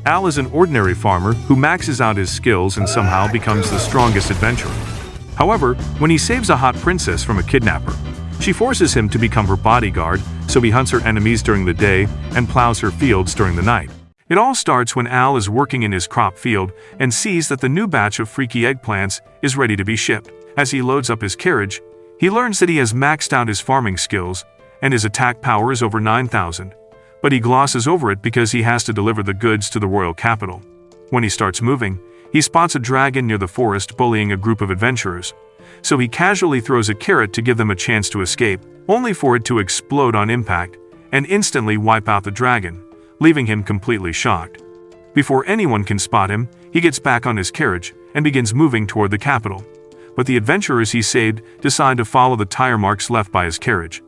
Al is an ordinary farmer who maxes out his skills and somehow becomes the strongest adventurer. However, when he saves a hot princess from a kidnapper, she forces him to become her bodyguard, so he hunts her enemies during the day and plows her fields during the night. It all starts when Al is working in his crop field and sees that the new batch of freaky eggplants is ready to be shipped. As he loads up his carriage, he learns that he has maxed out his farming skills and his attack power is over 9,000. But he glosses over it because he has to deliver the goods to the royal capital. When he starts moving, he spots a dragon near the forest bullying a group of adventurers. So he casually throws a carrot to give them a chance to escape, only for it to explode on impact and instantly wipe out the dragon, leaving him completely shocked. Before anyone can spot him, he gets back on his carriage and begins moving toward the capital. But the adventurers he saved decide to follow the tire marks left by his carriage.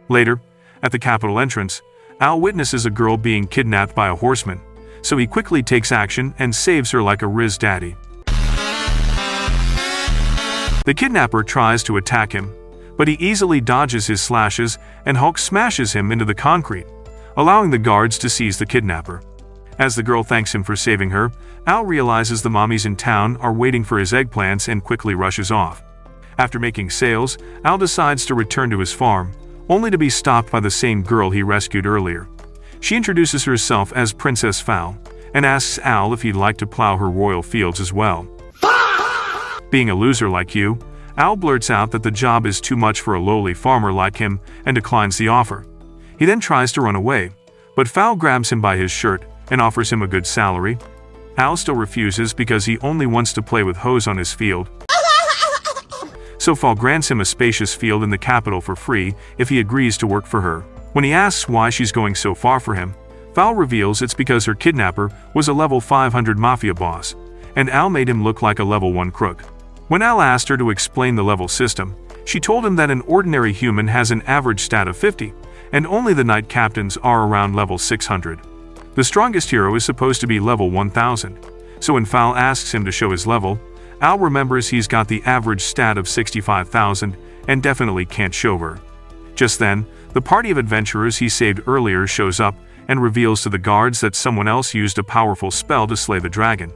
Later, at the capital entrance, Al witnesses a girl being kidnapped by a horseman, so he quickly takes action and saves her like a Riz daddy. The kidnapper tries to attack him, but he easily dodges his slashes and Hulk smashes him into the concrete, allowing the guards to seize the kidnapper. As the girl thanks him for saving her, Al realizes the mommies in town are waiting for his eggplants and quickly rushes off. After making sales, Al decides to return to his farm, only to be stopped by the same girl he rescued earlier. She introduces herself as Princess Fowl and asks Al if he'd like to plow her royal fields as well. Being a loser like you, Al blurts out that the job is too much for a lowly farmer like him and declines the offer. He then tries to run away, but Fowl grabs him by his shirt and offers him a good salary. Al still refuses because he only wants to play with hoes on his field. So Fowl grants him a spacious field in the capital for free if he agrees to work for her. When he asks why she's going so far for him, Fowl reveals it's because her kidnapper was a level 500 mafia boss, and Al made him look like a level 1 crook. When Al asked her to explain the level system, she told him that an ordinary human has an average stat of 50, and only the knight captains are around level 600. The strongest hero is supposed to be level 1000, so when Fowl asks him to show his level, Al remembers he's got the average stat of 65,000 and definitely can't show her. Just then, the party of adventurers he saved earlier shows up and reveals to the guards that someone else used a powerful spell to slay the dragon.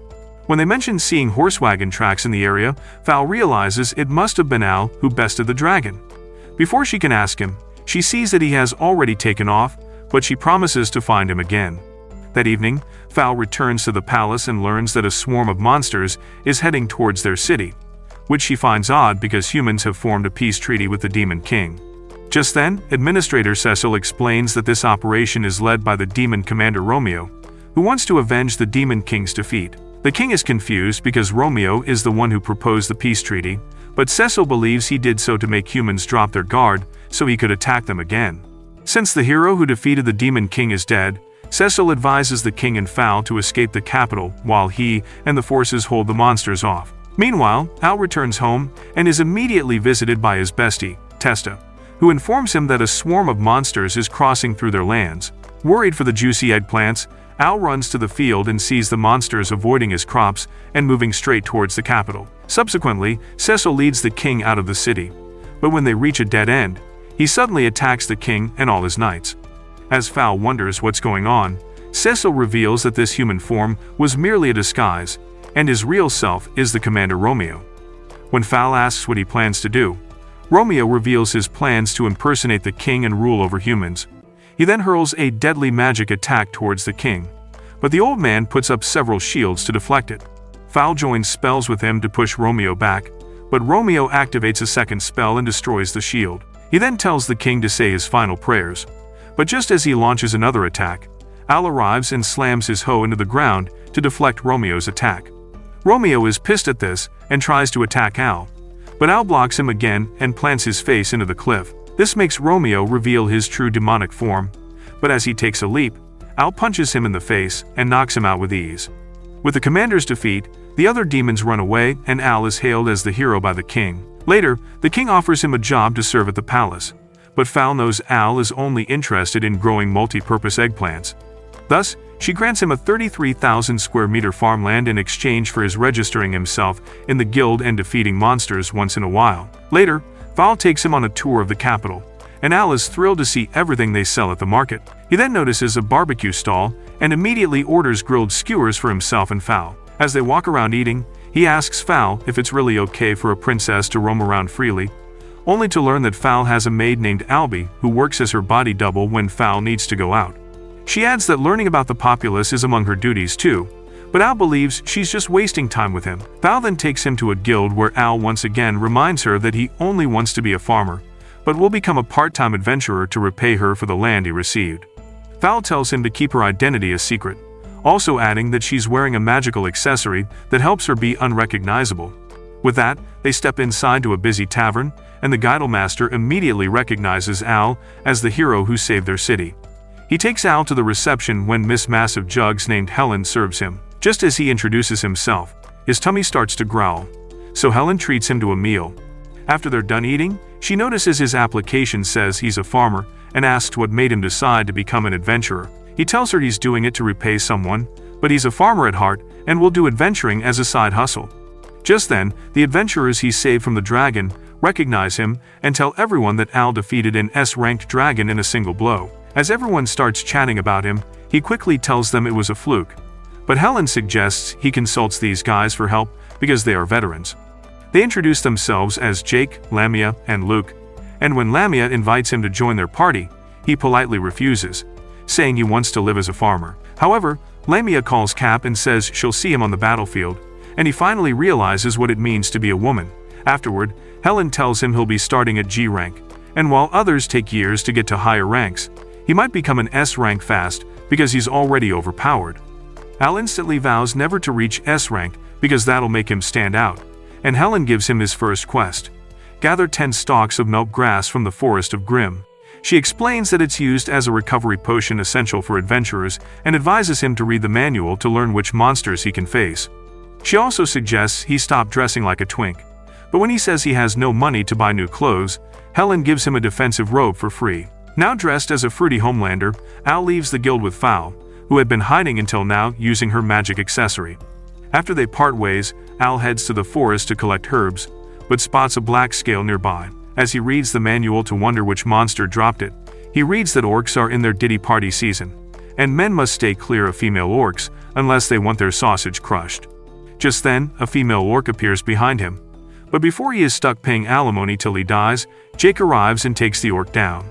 When they mention seeing horse wagon tracks in the area, Fowl realizes it must have been Al who bested the dragon. Before she can ask him, she sees that he has already taken off, but she promises to find him again. That evening, Fowl returns to the palace and learns that a swarm of monsters is heading towards their city, which she finds odd because humans have formed a peace treaty with the Demon King. Just then, Administrator Cecil explains that this operation is led by the Demon Commander Romeo, who wants to avenge the Demon King's defeat. The king is confused because Romeo is the one who proposed the peace treaty, but Cecil believes he did so to make humans drop their guard so he could attack them again. Since the hero who defeated the Demon King is dead, Cecil advises the king and Fowl to escape the capital while he and the forces hold the monsters off. Meanwhile, Al returns home and is immediately visited by his bestie, Testa, who informs him that a swarm of monsters is crossing through their lands. Worried for the juicy eggplants, Al runs to the field and sees the monsters avoiding his crops and moving straight towards the capital. Subsequently, Cecil leads the king out of the city, but when they reach a dead end, he suddenly attacks the king and all his knights. As Fowl wonders what's going on, Cecil reveals that this human form was merely a disguise, and his real self is the Commander Romeo. When Fowl asks what he plans to do, Romeo reveals his plans to impersonate the king and rule over humans. He then hurls a deadly magic attack towards the king, but the old man puts up several shields to deflect it. Fowl joins spells with him to push Romeo back, but Romeo activates a second spell and destroys the shield. He then tells the king to say his final prayers, but just as he launches another attack, Al arrives and slams his hoe into the ground to deflect Romeo's attack. Romeo is pissed at this and tries to attack Al, but Al blocks him again and plants his face into the cliff. This makes Romeo reveal his true demonic form, but as he takes a leap, Al punches him in the face and knocks him out with ease. With the commander's defeat, the other demons run away and Al is hailed as the hero by the king. Later, the king offers him a job to serve at the palace, but Fowl knows Al is only interested in growing multi-purpose eggplants. Thus, she grants him a 33,000 square meter farmland in exchange for his registering himself in the guild and defeating monsters once in a while. Later, Fowl takes him on a tour of the capital, and Al is thrilled to see everything they sell at the market. He then notices a barbecue stall and immediately orders grilled skewers for himself and Fowl. As they walk around eating, he asks Fowl if it's really okay for a princess to roam around freely, only to learn that Fowl has a maid named Albie who works as her body double when Fowl needs to go out. She adds that learning about the populace is among her duties too, but Al believes she's just wasting time with him. Fowl then takes him to a guild where Al once again reminds her that he only wants to be a farmer, but will become a part-time adventurer to repay her for the land he received. Fowl tells him to keep her identity a secret, also adding that she's wearing a magical accessory that helps her be unrecognizable. With that, they step inside to a busy tavern, and the Guidemaster immediately recognizes Al as the hero who saved their city. He takes Al to the reception when Miss Massive Jugs named Helen serves him. Just as he introduces himself, his tummy starts to growl, so Helen treats him to a meal. After they're done eating, she notices his application says he's a farmer and asks what made him decide to become an adventurer. He tells her he's doing it to repay someone, but he's a farmer at heart and will do adventuring as a side hustle. Just then, the adventurers he saved from the dragon recognize him and tell everyone that Al defeated an S-ranked dragon in a single blow. As everyone starts chatting about him, he quickly tells them it was a fluke. But Helen suggests he consults these guys for help because they are veterans. They introduce themselves as Jake, Lineia, and Luke, and when Lineia invites him to join their party, he politely refuses, saying he wants to live as a farmer. However, Lineia calls Cap and says she'll see him on the battlefield, and he finally realizes what it means to be a woman. Afterward, Helen tells him he'll be starting at G rank, and while others take years to get to higher ranks, he might become an S rank fast because he's already overpowered. Al instantly vows never to reach S rank because that'll make him stand out, and Helen gives him his first quest: gather 10 stalks of milk grass from the Forest of Grim. She explains that it's used as a recovery potion essential for adventurers and advises him to read the manual to learn which monsters he can face. She also suggests he stop dressing like a twink, but when he says he has no money to buy new clothes, Helen gives him a defensive robe for free. Now dressed as a fruity homelander, Al leaves the guild with Fowl, who had been hiding until now using her magic accessory. After they part ways, Al heads to the forest to collect herbs, but spots a black scale nearby. As he reads the manual to wonder which monster dropped it, he reads that orcs are in their ditty party season, and men must stay clear of female orcs unless they want their sausage crushed. Just then, a female orc appears behind him, but before he is stuck paying alimony till he dies, Jake arrives and takes the orc down.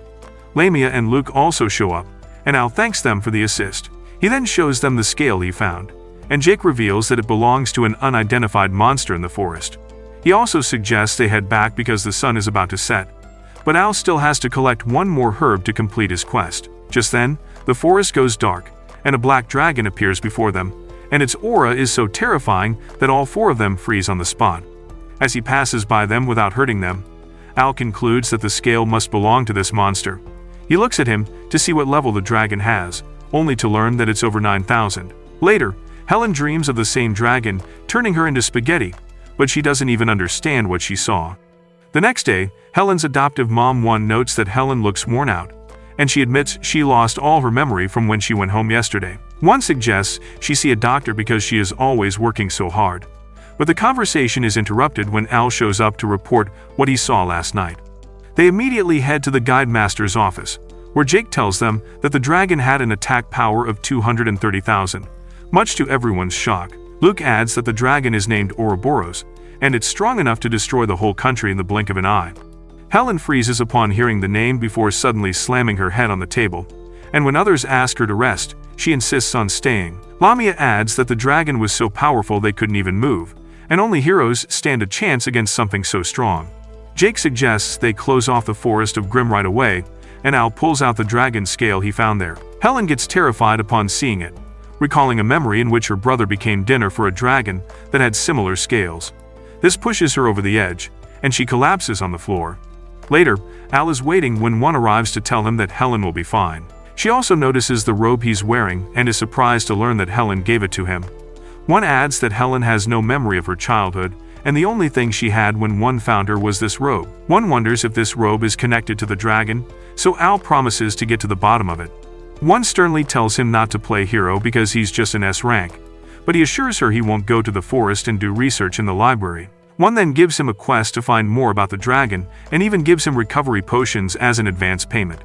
Lineia and Luke also show up, and Al thanks them for the assist. He then shows them the scale he found, and Jake reveals that it belongs to an unidentified monster in the forest. He also suggests they head back because the sun is about to set, but Al still has to collect one more herb to complete his quest. Just then, the forest goes dark, and a black dragon appears before them, and its aura is so terrifying that all 4 of them freeze on the spot. As he passes by them without hurting them, Al concludes that the scale must belong to this monster. He looks at him to see what level the dragon has, only to learn that it's over 9,000. Later, Helen dreams of the same dragon turning her into spaghetti, but she doesn't even understand what she saw. The next day, Helen's adoptive mom notes that Helen looks worn out, and she admits she lost all her memory from when she went home yesterday. One suggests she see a doctor because she is always working so hard. But the conversation is interrupted when Al shows up to report what he saw last night. They immediately head to the Guidemaster's office, where Jake tells them that the dragon had an attack power of 230,000, much to everyone's shock. Luke adds that the dragon is named Oroboros, and it's strong enough to destroy the whole country in the blink of an eye. Helen freezes upon hearing the name before suddenly slamming her head on the table, and when others ask her to rest, she insists on staying. Lineia adds that the dragon was so powerful they couldn't even move, and only heroes stand a chance against something so strong. Jake suggests they close off the Forest of Grim right away, and Al pulls out the dragon scale he found there. Helen gets terrified upon seeing it, recalling a memory in which her brother became dinner for a dragon that had similar scales. This pushes her over the edge, and she collapses on the floor. Later, Al is waiting when one arrives to tell him that Helen will be fine. She also notices the robe he's wearing and is surprised to learn that Helen gave it to him. One adds that Helen has no memory of her childhood, and the only thing she had when one found her was this robe. One wonders if this robe is connected to the dragon, so Al promises to get to the bottom of it. One sternly tells him not to play hero because he's just an S rank, but he assures her he won't go to the forest and do research in the library. One then gives him a quest to find more about the dragon and even gives him recovery potions as an advance payment.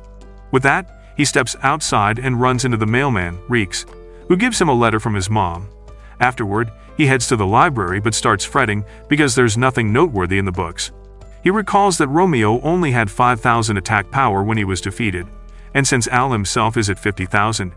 With that, he steps outside and runs into the mailman, Reeks, who gives him a letter from his mom. Afterward, he heads to the library but starts fretting because there's nothing noteworthy in the books. He recalls that Romeo only had 5,000 attack power when he was defeated, and since Al himself is at 50,000,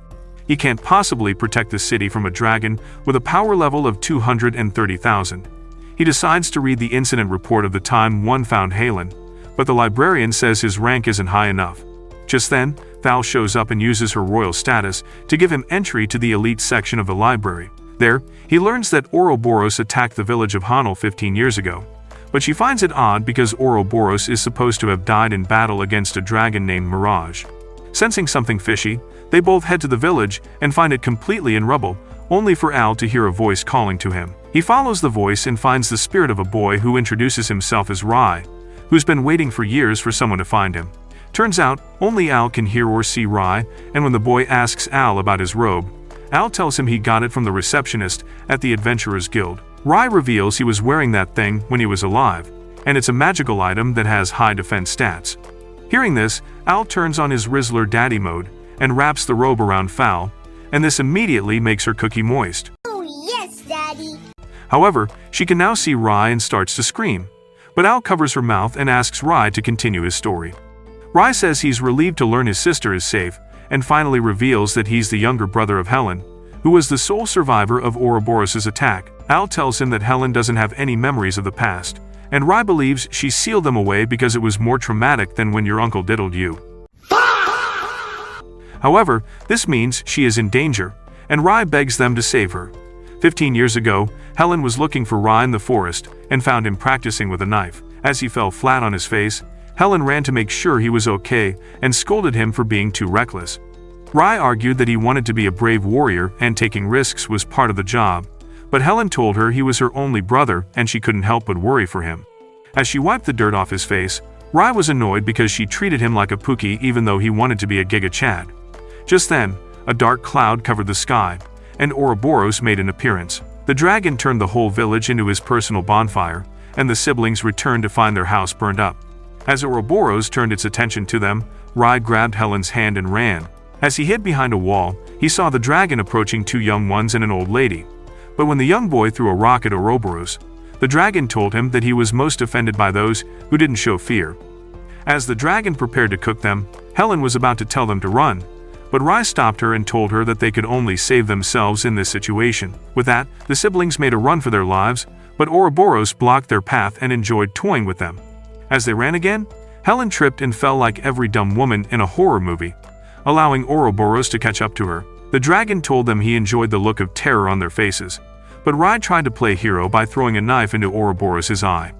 he can't possibly protect the city from a dragon with a power level of 230,000. He decides to read the incident report of the time one found Helen, but the librarian says his rank isn't high enough. Just then, Val shows up and uses her royal status to give him entry to the elite section of the library. There, he learns that Oroboros attacked the village of Hanel 15 years ago, but she finds it odd because Oroboros is supposed to have died in battle against a dragon named Mirage. Sensing something fishy, they both head to the village and find it completely in rubble, only for Al to hear a voice calling to him. He follows the voice and finds the spirit of a boy who introduces himself as Rai, who's been waiting for years for someone to find him. Turns out, only Al can hear or see Rai, and when the boy asks Al about his robe, Al tells him he got it from the receptionist at the Adventurers Guild. Rai reveals he was wearing that thing when he was alive, and it's a magical item that has high defense stats. Hearing this, Al turns on his Rizzler daddy mode and wraps the robe around Val, and this immediately makes her cookie moist. Oh yes, Daddy! However, she can now see Rai and starts to scream, but Al covers her mouth and asks Rai to continue his story. Rai says he's relieved to learn his sister is safe, and finally reveals that he's the younger brother of Helen, who was the sole survivor of Oroboros' attack. Al tells him that Helen doesn't have any memories of the past, and Rai believes she sealed them away because it was more traumatic than when your uncle diddled you. However, this means she is in danger, and Rai begs them to save her. 15 years ago, Helen was looking for Rai in the forest and found him practicing with a knife. As he fell flat on his face, Helen ran to make sure he was okay and scolded him for being too reckless. Rai argued that he wanted to be a brave warrior and taking risks was part of the job, but Helen told her he was her only brother and she couldn't help but worry for him. As she wiped the dirt off his face, Rai was annoyed because she treated him like a Pookie even though he wanted to be a Giga Chad. Just then, a dark cloud covered the sky, and Oroboros made an appearance. The dragon turned the whole village into his personal bonfire, and the siblings returned to find their house burned up. As Oroboros turned its attention to them, Rai grabbed Helen's hand and ran. As he hid behind a wall, he saw the dragon approaching two young ones and an old lady. But when the young boy threw a rock at Oroboros, the dragon told him that he was most offended by those who didn't show fear. As the dragon prepared to cook them, Helen was about to tell them to run, but Rai stopped her and told her that they could only save themselves in this situation. With that, the siblings made a run for their lives, but Oroboros blocked their path and enjoyed toying with them. As they ran again, Helen tripped and fell like every dumb woman in a horror movie, allowing Oroboros to catch up to her. The dragon told them he enjoyed the look of terror on their faces, but Rai tried to play hero by throwing a knife into Oroboros' eye.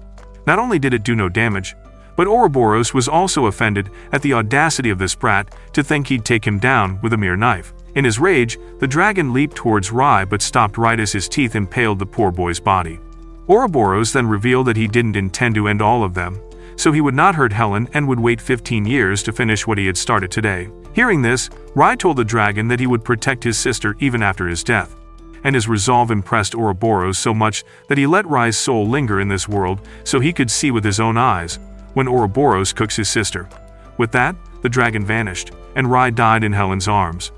Not only did it do no damage, but Oroboros was also offended at the audacity of this brat to think he'd take him down with a mere knife. In his rage, the dragon leaped towards Rai but stopped right as his teeth impaled the poor boy's body. Oroboros then revealed that he didn't intend to end all of them, so he would not hurt Helen and would wait 15 years to finish what he had started today. Hearing this, Rai told the dragon that he would protect his sister even after his death, and his resolve impressed Oroboros so much that he let Rai's soul linger in this world so he could see with his own eyes when Oroboros cooks his sister. With that, the dragon vanished, and Rai died in Helen's arms.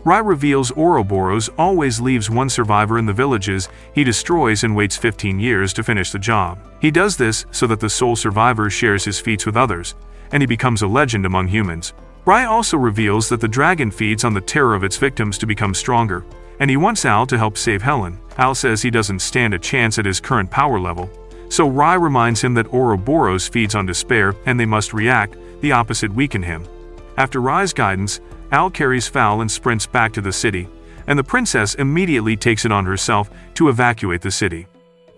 Rai reveals Oroboros always leaves one survivor in the villages he destroys and waits 15 years to finish the job. He does this so that the sole survivor shares his feats with others, and he becomes a legend among humans. Rai also reveals that the dragon feeds on the terror of its victims to become stronger, and he wants Al to help save Helen. Al says he doesn't stand a chance at his current power level, so Rai reminds him that Oroboros feeds on despair and they must react, the opposite weaken him. After Rai's guidance, Al carries Val and sprints back to the city, and the princess immediately takes it on herself to evacuate the city.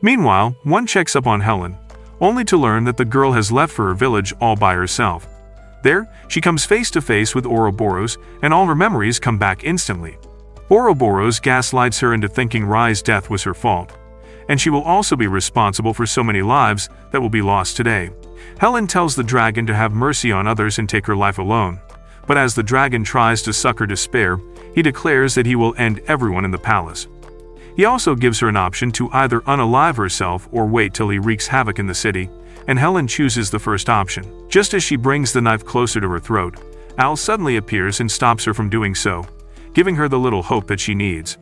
Meanwhile, one checks up on Helen, only to learn that the girl has left for her village all by herself. There, she comes face to face with Oroboros, and all her memories come back instantly. Oroboros gaslights her into thinking Rai's death was her fault, and she will also be responsible for so many lives that will be lost today. Helen tells the dragon to have mercy on others and take her life alone, but as the dragon tries to suck her despair, he declares that he will end everyone in the palace. He also gives her an option to either unalive herself or wait till he wreaks havoc in the city, and Helen chooses the first option. Just as she brings the knife closer to her throat, Al suddenly appears and stops her from doing so, giving her the little hope that she needs.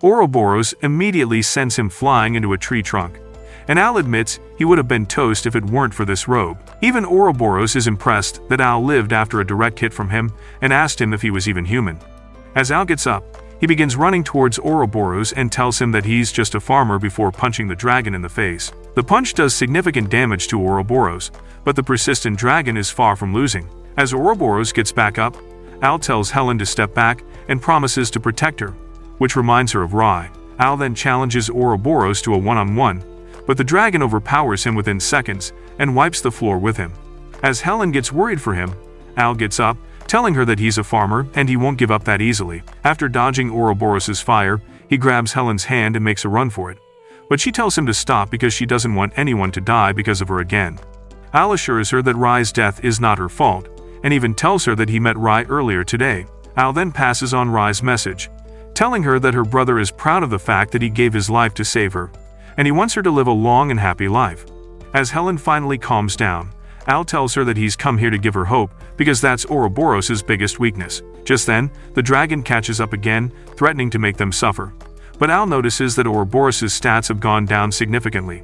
Oroboros immediately sends him flying into a tree trunk, and Al admits he would have been toast if it weren't for this robe. Even Oroboros is impressed that Al lived after a direct hit from him and asked him if he was even human. As Al gets up, he begins running towards Oroboros and tells him that he's just a farmer before punching the dragon in the face. The punch does significant damage to Oroboros, but the persistent dragon is far from losing. As Oroboros gets back up, Al tells Helen to step back and promises to protect her, which reminds her of Ruri. Al then challenges Oroboros to a one-on-one, but the dragon overpowers him within seconds and wipes the floor with him. As Helen gets worried for him, Al gets up, telling her that he's a farmer and he won't give up that easily. After dodging Ouroboros' fire, he grabs Helen's hand and makes a run for it, but she tells him to stop because she doesn't want anyone to die because of her again. Al assures her that Ruri's death is not her fault, and even tells her that he met Ruri earlier today. Al then passes on Ruri's message, telling her that her brother is proud of the fact that he gave his life to save her, and he wants her to live a long and happy life. As Helen finally calms down, Al tells her that he's come here to give her hope because that's Ouroboros' biggest weakness. Just then, the dragon catches up again, threatening to make them suffer. But Al notices that Ouroboros' stats have gone down significantly,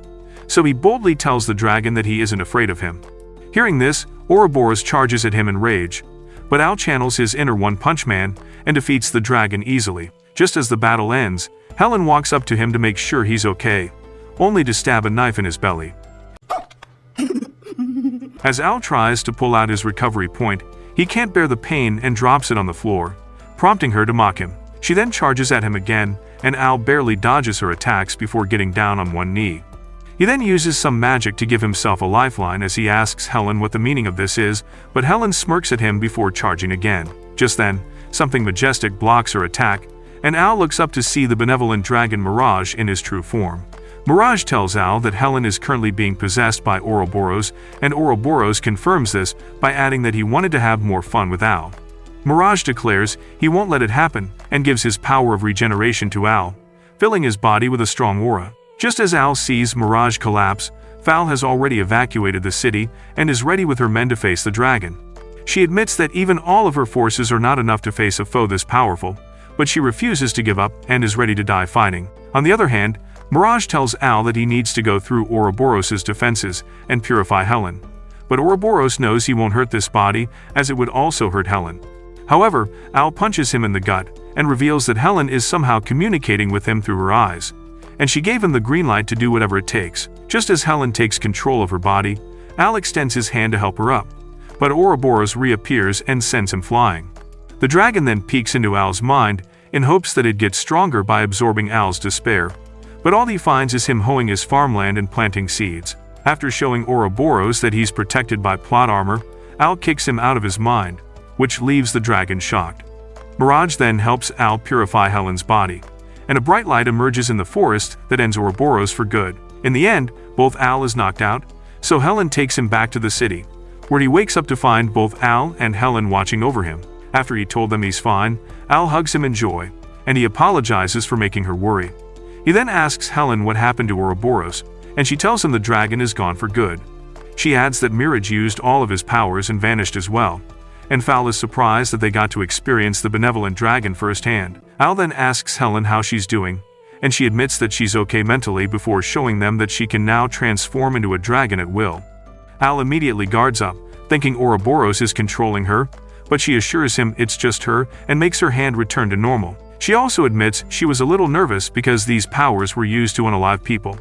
so he boldly tells the dragon that he isn't afraid of him. Hearing this, Ouroboros charges at him in rage, but Al channels his inner One-Punch Man and defeats the dragon easily. Just as the battle ends, Helen walks up to him to make sure he's okay, only to stab a knife in his belly. As Al tries to pull out his recovery point, he can't bear the pain and drops it on the floor, prompting her to mock him. She then charges at him again, and Al barely dodges her attacks before getting down on one knee. He then uses some magic to give himself a lifeline as he asks Helen what the meaning of this is, but Helen smirks at him before charging again. Just then, something majestic blocks her attack, and Al looks up to see the benevolent dragon Mirage in his true form. Mirage tells Al that Helen is currently being possessed by Oroboros, and Oroboros confirms this by adding that he wanted to have more fun with Al. Mirage declares he won't let it happen and gives his power of regeneration to Al, filling his body with a strong aura. Just as Al sees Mirage collapse, Val has already evacuated the city and is ready with her men to face the dragon. She admits that even all of her forces are not enough to face a foe this powerful, but she refuses to give up and is ready to die fighting. On the other hand, Mirage tells Al that he needs to go through Ouroboros' defenses and purify Helen, but Ouroboros knows he won't hurt this body as it would also hurt Helen. However, Al punches him in the gut and reveals that Helen is somehow communicating with him through her eyes, and she gave him the green light to do whatever it takes. Just as Helen takes control of her body, Al extends his hand to help her up, but Ouroboros reappears and sends him flying. The dragon then peeks into Al's mind in hopes that it gets stronger by absorbing Al's despair, but all he finds is him hoeing his farmland and planting seeds. After showing Ouroboros that he's protected by plot armor, Al kicks him out of his mind, which leaves the dragon shocked. Mirage then helps Al purify Helen's body, and a bright light emerges in the forest that ends Ouroboros for good. In the end, both Al is knocked out, so Helen takes him back to the city, where he wakes up to find both Al and Helen watching over him. After he told them he's fine, Al hugs him in joy, and he apologizes for making her worry. He then asks Helen what happened to Ouroboros, and she tells him the dragon is gone for good. She adds that Mirage used all of his powers and vanished as well, and Val is surprised that they got to experience the benevolent dragon firsthand. Al then asks Helen how she's doing, and she admits that she's okay mentally before showing them that she can now transform into a dragon at will. Al immediately guards up, thinking Ouroboros is controlling her, but she assures him it's just her and makes her hand return to normal. She also admits she was a little nervous because these powers were used to unalive people,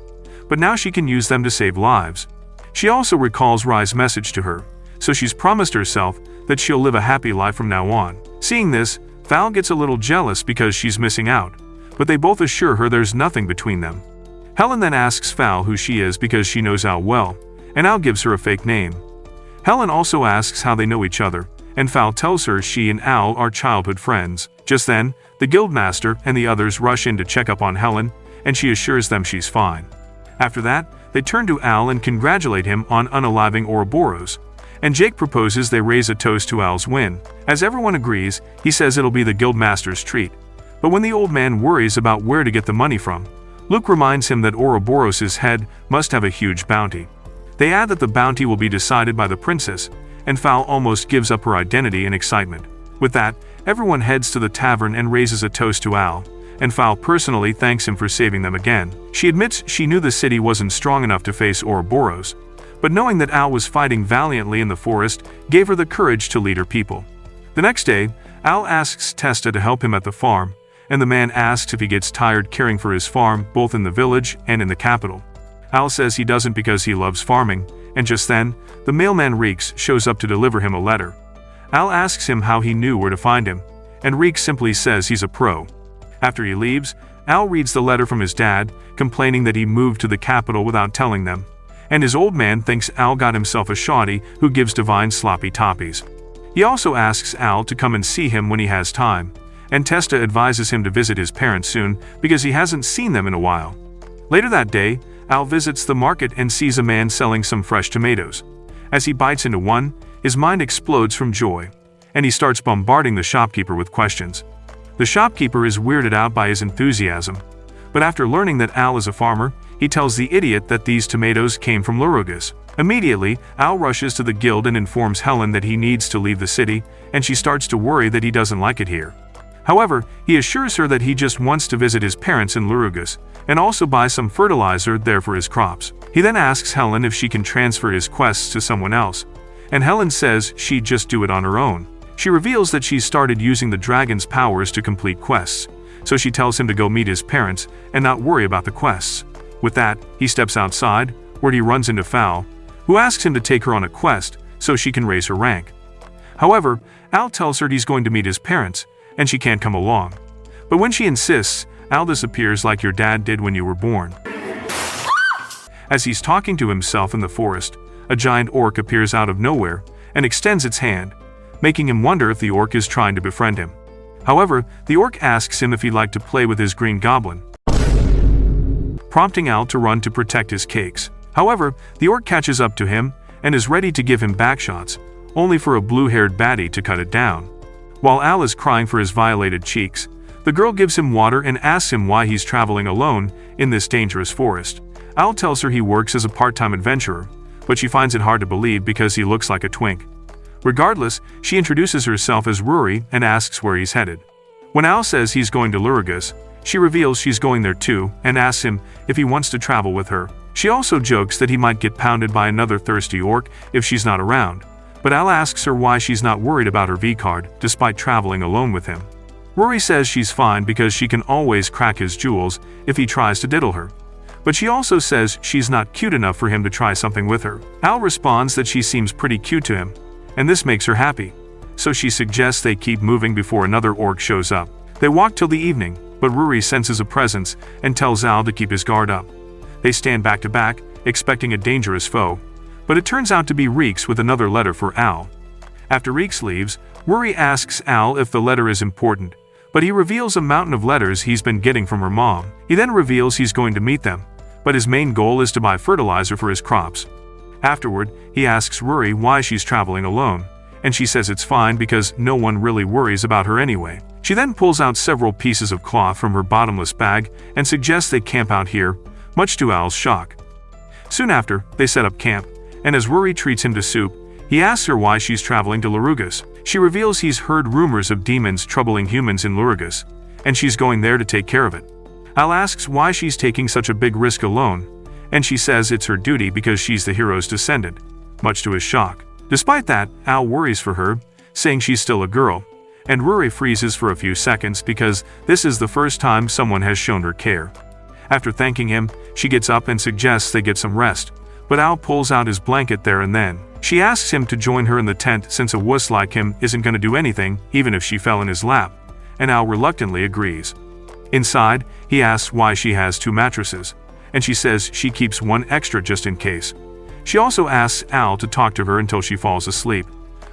but now she can use them to save lives. She also recalls Ruri's message to her, so she's promised herself that she'll live a happy life from now on. Seeing this, Val gets a little jealous because she's missing out, but they both assure her there's nothing between them. Helen then asks Val who she is because she knows Al well, and Al gives her a fake name. Helen also asks how they know each other, and Val tells her she and Al are childhood friends. Just then, the guildmaster and the others rush in to check up on Helen, and she assures them she's fine. After that, they turn to Al and congratulate him on unaliving Ouroboros, and Jake proposes they raise a toast to Al's win. As everyone agrees, he says it'll be the guildmaster's treat, But when the old man worries about where to get the money from, Luke reminds him that Oroboros' head must have a huge bounty. They add that the bounty will be decided by the princess, and Fowl almost gives up her identity in excitement. With that, everyone heads to the tavern and raises a toast to Al, and Fowl personally thanks him for saving them again. She admits she knew the city wasn't strong enough to face Oroboros, but knowing that Al was fighting valiantly in the forest gave her the courage to lead her people. The next day, Al asks Testa to help him at the farm, and the man asks if he gets tired caring for his farm both in the village and in the capital. Al says he doesn't because he loves farming, and just then, the mailman Reeks shows up to deliver him a letter. Al asks him how he knew where to find him, and Reeks simply says he's a pro. After he leaves, Al reads the letter from his dad, complaining that he moved to the capital without telling them, and his old man thinks Al got himself a shoddy who gives divine sloppy toppies. He also asks Al to come and see him when he has time, and Testa advises him to visit his parents soon because he hasn't seen them in a while. Later that day, Al visits the market and sees a man selling some fresh tomatoes. As he bites into one, his mind explodes from joy, and he starts bombarding the shopkeeper with questions. The shopkeeper is weirded out by his enthusiasm, but after learning that Al is a farmer, he tells the idiot that these tomatoes came from Lurugus. Immediately, Al rushes to the guild and informs Helen that he needs to leave the city, and she starts to worry that he doesn't like it here. However, he assures her that he just wants to visit his parents in Lurugus, and also buy some fertilizer there for his crops. He then asks Helen if she can transfer his quests to someone else, and Helen says she'd just do it on her own. She reveals that she's started using the dragon's powers to complete quests, so she tells him to go meet his parents and not worry about the quests. With that, he steps outside, where he runs into Fowl, who asks him to take her on a quest so she can raise her rank. However, Al tells her he's going to meet his parents, and she can't come along. But when she insists, Al disappears like your dad did when you were born. As he's talking to himself in the forest, a giant orc appears out of nowhere and extends its hand, making him wonder if the orc is trying to befriend him. However, the orc asks him if he'd like to play with his green goblin, prompting Al to run to protect his cakes. However, the orc catches up to him and is ready to give him backshots, only for a blue-haired baddie to cut it down. While Al is crying for his violated cheeks, the girl gives him water and asks him why he's traveling alone in this dangerous forest. Al tells her he works as a part-time adventurer, but she finds it hard to believe because he looks like a twink. Regardless, she introduces herself as Ruri and asks where he's headed. When Al says he's going to Lurugus, she reveals she's going there too and asks him if he wants to travel with her. She also jokes that he might get pounded by another thirsty orc if she's not around, but Al asks her why she's not worried about her V-card despite traveling alone with him. Ruri says she's fine because she can always crack his jewels if he tries to diddle her. But she also says she's not cute enough for him to try something with her. Al responds that she seems pretty cute to him, and this makes her happy. So she suggests they keep moving before another orc shows up. They walk till the evening, but Ruri senses a presence and tells Al to keep his guard up. They stand back to back, expecting a dangerous foe, but it turns out to be Reeks with another letter for Al. After Reeks leaves, Ruri asks Al if the letter is important, but he reveals a mountain of letters he's been getting from her mom. He then reveals he's going to meet them, but his main goal is to buy fertilizer for his crops. Afterward, he asks Ruri why she's traveling alone, and she says it's fine because no one really worries about her anyway. She then pulls out several pieces of cloth from her bottomless bag and suggests they camp out here, much to Al's shock. Soon after, they set up camp, and as Ruri treats him to soup, he asks her why she's traveling to Lurugus. She reveals he's heard rumors of demons troubling humans in Lurugus, and she's going there to take care of it. Al asks why she's taking such a big risk alone, and she says it's her duty because she's the hero's descendant, much to his shock. Despite that, Al worries for her, saying she's still a girl, and Ruri freezes for a few seconds because this is the first time someone has shown her care. After thanking him, she gets up and suggests they get some rest, but Al pulls out his blanket there and then. She asks him to join her in the tent since a wuss like him isn't going to do anything even if she fell in his lap, and Al reluctantly agrees. Inside, he asks why she has 2 mattresses, and she says she keeps one extra just in case. She also asks Al to talk to her until she falls asleep,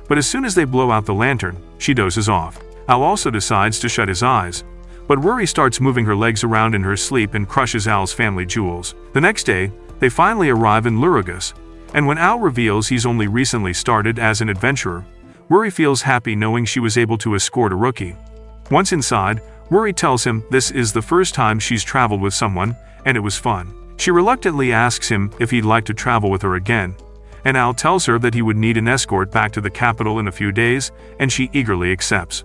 but as soon as they blow out the lantern, she dozes off. Al also decides to shut his eyes, but Ruri starts moving her legs around in her sleep and crushes Al's family jewels. The next day, they finally arrive in Lurugus, and when Al reveals he's only recently started as an adventurer, Ruri feels happy knowing she was able to escort a rookie. Once inside, Ruri tells him this is the first time she's traveled with someone, and it was fun. She reluctantly asks him if he'd like to travel with her again, and Al tells her that he would need an escort back to the capital in a few days, and she eagerly accepts.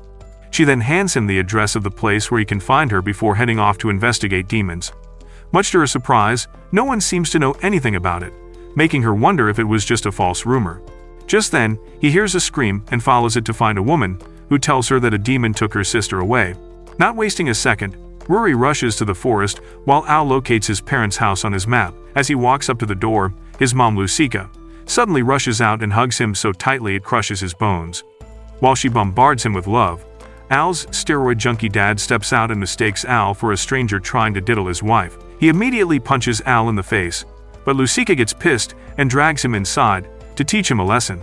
She then hands him the address of the place where he can find her before heading off to investigate demons. Much to her surprise, no one seems to know anything about it, making her wonder if it was just a false rumor. Just then, he hears a scream and follows it to find a woman, who tells her that a demon took her sister away. Not wasting a second, Ruri rushes to the forest while Al locates his parents' house on his map. As he walks up to the door, his mom Lucica suddenly rushes out and hugs him so tightly it crushes his bones. While she bombards him with love, Al's steroid junkie dad steps out and mistakes Al for a stranger trying to diddle his wife. He immediately punches Al in the face, but Lucica gets pissed and drags him inside to teach him a lesson.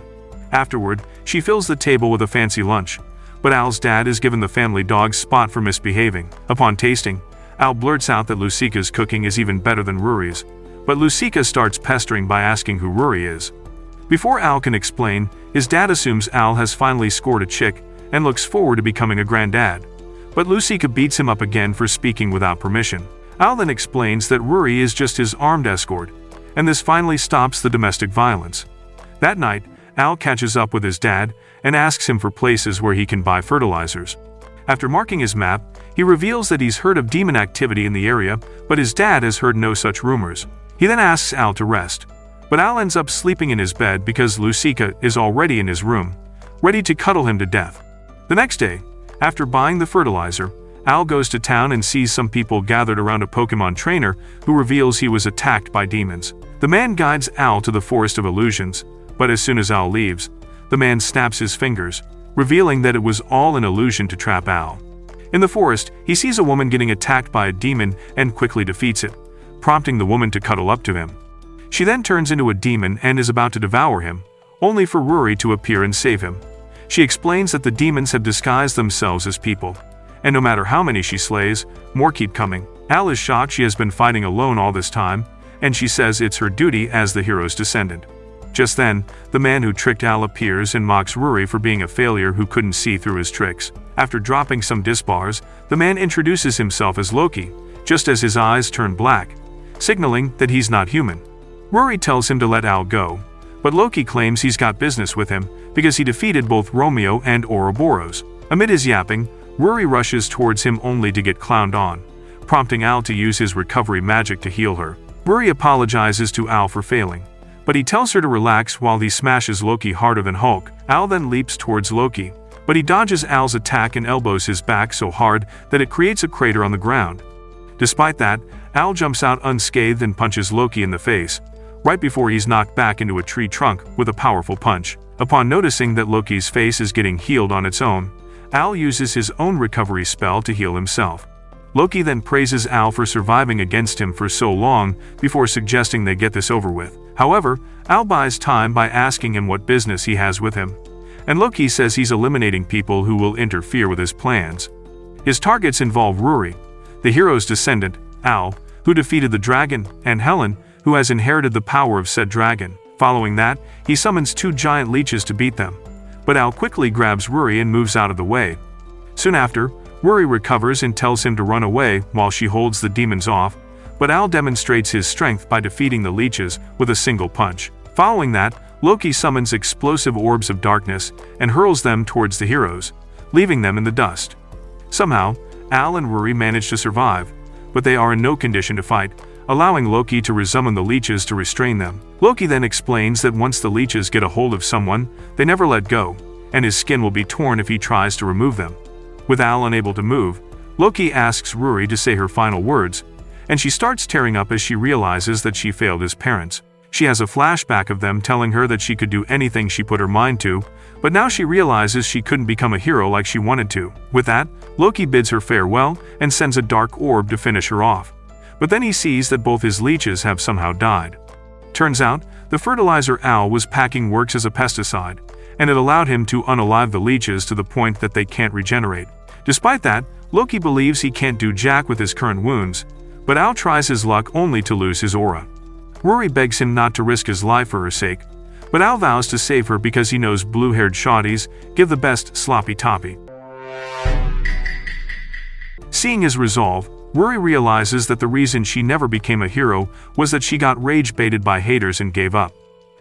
Afterward, she fills the table with a fancy lunch, but Al's dad is given the family dog's spot for misbehaving. Upon tasting, Al blurts out that Lucica's cooking is even better than Ruri's, but Lucica starts pestering by asking who Ruri is. Before Al can explain, his dad assumes Al has finally scored a chick and looks forward to becoming a granddad, but Lucica beats him up again for speaking without permission. Al then explains that Ruri is just his armed escort, and this finally stops the domestic violence. That night, Al catches up with his dad and asks him for places where he can buy fertilizers. After marking his map, he reveals that he's heard of demon activity in the area, but his dad has heard no such rumors. He then asks Al to rest, but Al ends up sleeping in his bed because Lucica is already in his room, ready to cuddle him to death. The next day, after buying the fertilizer, Al goes to town and sees some people gathered around a Pokemon trainer who reveals he was attacked by demons. The man guides Al to the Forest of Illusions, but as soon as Al leaves, the man snaps his fingers, revealing that it was all an illusion to trap Al. In the forest, he sees a woman getting attacked by a demon and quickly defeats it, prompting the woman to cuddle up to him. She then turns into a demon and is about to devour him, only for Ruri to appear and save him. She explains that the demons have disguised themselves as people, and no matter how many she slays, more keep coming. Al is shocked she has been fighting alone all this time, and she says it's her duty as the hero's descendant. Just then, the man who tricked Al appears and mocks Ruri for being a failure who couldn't see through his tricks. After dropping some disbars, the man introduces himself as Loki, just as his eyes turn black, signaling that he's not human. Ruri tells him to let Al go, but Loki claims he's got business with him because he defeated both Romeo and Oroboros. Amid his yapping, Ruri rushes towards him only to get clowned on, prompting Al to use his recovery magic to heal her. Ruri apologizes to Al for failing, but he tells her to relax while he smashes Loki harder than Hulk. Al then leaps towards Loki, but he dodges Al's attack and elbows his back so hard that it creates a crater on the ground. Despite that, Al jumps out unscathed and punches Loki in the face, right before he's knocked back into a tree trunk with a powerful punch. Upon noticing that Loki's face is getting healed on its own, Al uses his own recovery spell to heal himself. Loki then praises Al for surviving against him for so long before suggesting they get this over with. However, Al buys time by asking him what business he has with him, and Loki says he's eliminating people who will interfere with his plans. His targets involve Ruri, the hero's descendant, Al, who defeated the dragon, and Helen, who has inherited the power of said dragon. Following that, he summons 2 giant leeches to beat them, but Al quickly grabs Ruri and moves out of the way. Soon after, Ruri recovers and tells him to run away while she holds the demons off, but Al demonstrates his strength by defeating the leeches with a single punch. Following that, Loki summons explosive orbs of darkness and hurls them towards the heroes, leaving them in the dust. Somehow, Al and Ruri manage to survive, but they are in no condition to fight, allowing Loki to resummon the leeches to restrain them. Loki then explains that once the leeches get a hold of someone, they never let go, and his skin will be torn if he tries to remove them. With Al unable to move, Loki asks Ruri to say her final words, and she starts tearing up as she realizes that she failed his parents. She has a flashback of them telling her that she could do anything she put her mind to, but now she realizes she couldn't become a hero like she wanted to. With that, Loki bids her farewell and sends a dark orb to finish her off. But then he sees that both his leeches have somehow died. Turns out, the fertilizer Al was packing works as a pesticide, and it allowed him to unalive the leeches to the point that they can't regenerate. Despite that, Loki believes he can't do jack with his current wounds, but Al tries his luck only to lose his aura. Ruri begs him not to risk his life for her sake, but Al vows to save her because he knows blue-haired shawties give the best sloppy toppy. Seeing his resolve, Ruri realizes that the reason she never became a hero was that she got rage-baited by haters and gave up.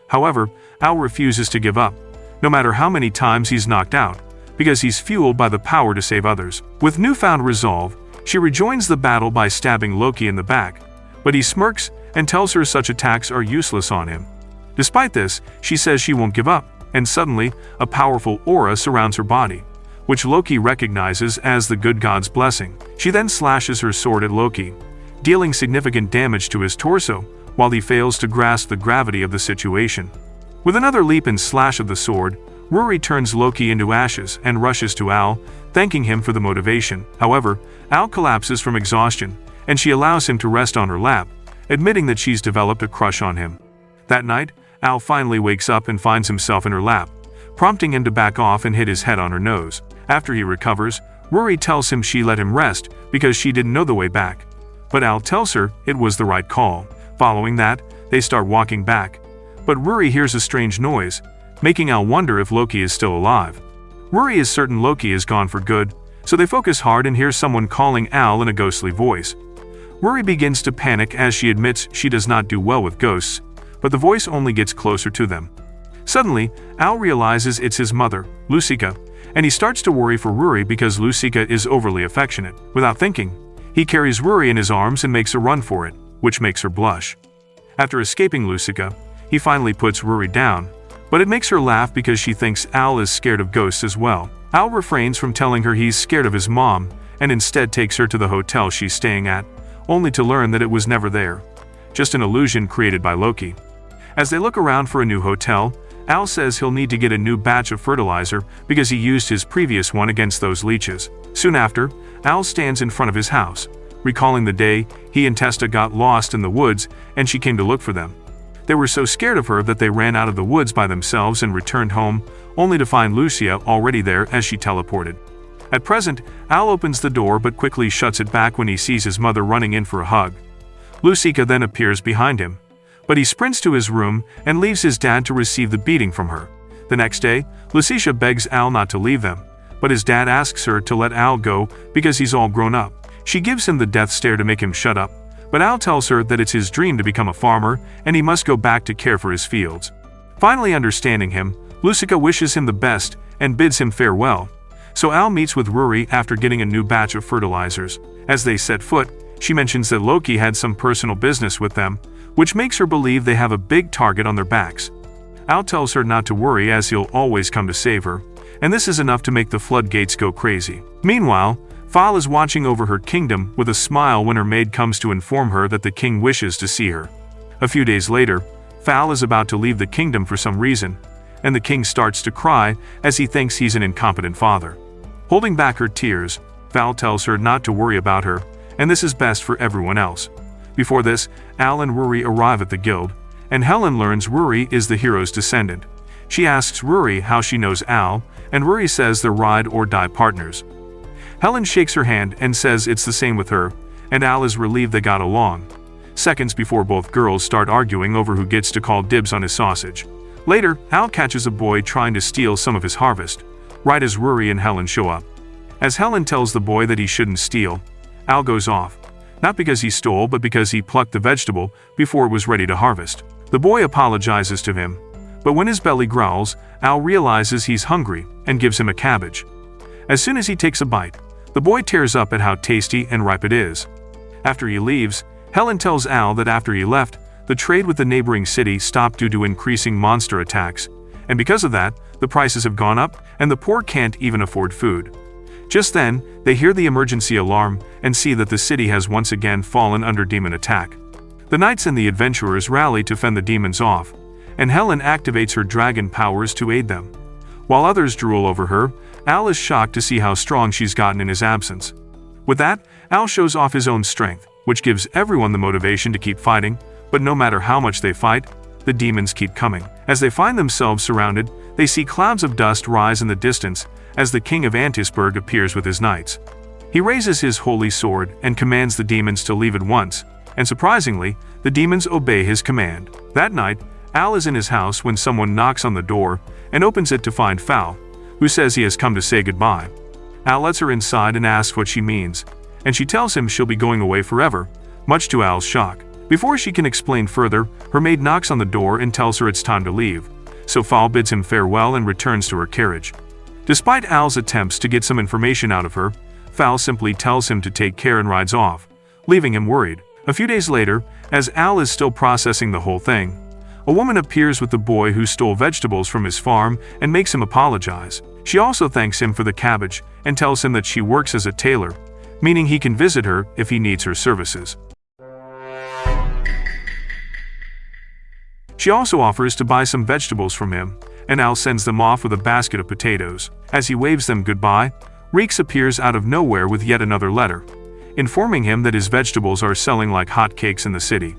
However, Al refuses to give up, no matter how many times he's knocked out, because he's fueled by the power to save others. With newfound resolve, she rejoins the battle by stabbing Loki in the back, but he smirks and tells her such attacks are useless on him. Despite this, she says she won't give up, and suddenly, a powerful aura surrounds her body, which Loki recognizes as the good god's blessing. She then slashes her sword at Loki, dealing significant damage to his torso, while he fails to grasp the gravity of the situation. With another leap and slash of the sword, Ruri turns Loki into ashes and rushes to Al, thanking him for the motivation. However, Al collapses from exhaustion, and she allows him to rest on her lap, admitting that she's developed a crush on him. That night, Al finally wakes up and finds himself in her lap, prompting him to back off and hit his head on her nose. After he recovers, Ruri tells him she let him rest because she didn't know the way back, but Al tells her it was the right call. Following that, they start walking back, but Ruri hears a strange noise, making Al wonder if Loki is still alive. Ruri is certain Loki is gone for good, so they focus hard and hear someone calling Al in a ghostly voice. Ruri begins to panic as she admits she does not do well with ghosts, but the voice only gets closer to them. Suddenly, Al realizes it's his mother, Lucica, and he starts to worry for Ruri because Lucica is overly affectionate. Without thinking, he carries Ruri in his arms and makes a run for it, which makes her blush. After escaping Lucica, he finally puts Ruri down, but it makes her laugh because she thinks Al is scared of ghosts as well. Al refrains from telling her he's scared of his mom and instead takes her to the hotel she's staying at, only to learn that it was never there, just an illusion created by Loki. As they look around for a new hotel, Al says he'll need to get a new batch of fertilizer because he used his previous one against those leeches. Soon after, Al stands in front of his house, recalling the day he and Testa got lost in the woods and she came to look for them. They were so scared of her that they ran out of the woods by themselves and returned home, only to find Lucia already there as she teleported. At present, Al opens the door but quickly shuts it back when he sees his mother running in for a hug. Lucica then appears behind him, but he sprints to his room and leaves his dad to receive the beating from her. The next day, Lucica begs Al not to leave them, but his dad asks her to let Al go because he's all grown up. She gives him the death stare to make him shut up, but Al tells her that it's his dream to become a farmer and he must go back to care for his fields. Finally understanding him, Lucica wishes him the best and bids him farewell. So Al meets with Ruri after getting a new batch of fertilizers. As they set foot, she mentions that Loki had some personal business with them, which makes her believe they have a big target on their backs. Al tells her not to worry as he'll always come to save her, and this is enough to make the floodgates go crazy. Meanwhile, Fal is watching over her kingdom with a smile when her maid comes to inform her that the king wishes to see her. A few days later, Fal is about to leave the kingdom for some reason, and the king starts to cry as he thinks he's an incompetent father. Holding back her tears, Fal tells her not to worry about her, and this is best for everyone else. Before this, Al and Ruri arrive at the guild, and Helen learns Ruri is the hero's descendant. She asks Ruri how she knows Al, and Ruri says they're ride-or-die partners. Helen shakes her hand and says it's the same with her, and Al is relieved they got along. Seconds before both girls start arguing over who gets to call dibs on his sausage. Later, Al catches a boy trying to steal some of his harvest, right as Ruri and Helen show up. As Helen tells the boy that he shouldn't steal, Al goes off, not because he stole but because he plucked the vegetable before it was ready to harvest. The boy apologizes to him, but when his belly growls, Al realizes he's hungry and gives him a cabbage. As soon as he takes a bite, the boy tears up at how tasty and ripe it is. After he leaves, Helen tells Al that after he left, the trade with the neighboring city stopped due to increasing monster attacks, and because of that, the prices have gone up and the poor can't even afford food. Just then, they hear the emergency alarm and see that the city has once again fallen under demon attack. The knights and the adventurers rally to fend the demons off, and Helen activates her dragon powers to aid them. While others drool over her, Al is shocked to see how strong she's gotten in his absence. With that, Al shows off his own strength, which gives everyone the motivation to keep fighting, but no matter how much they fight, the demons keep coming. As they find themselves surrounded, they see clouds of dust rise in the distance as the king of Antisburg appears with his knights. He raises his holy sword and commands the demons to leave at once, and surprisingly, the demons obey his command. That night, Al is in his house when someone knocks on the door and opens it to find Fal, who says he has come to say goodbye. Al lets her inside and asks what she means, and she tells him she'll be going away forever, much to Al's shock. Before she can explain further, her maid knocks on the door and tells her it's time to leave, so Val bids him farewell and returns to her carriage. Despite Al's attempts to get some information out of her, Val simply tells him to take care and rides off, leaving him worried. A few days later, as Al is still processing the whole thing, a woman appears with the boy who stole vegetables from his farm and makes him apologize. She also thanks him for the cabbage and tells him that she works as a tailor, meaning he can visit her if he needs her services. She also offers to buy some vegetables from him, and Al sends them off with a basket of potatoes. As he waves them goodbye, Reeks appears out of nowhere with yet another letter, informing him that his vegetables are selling like hotcakes in the city.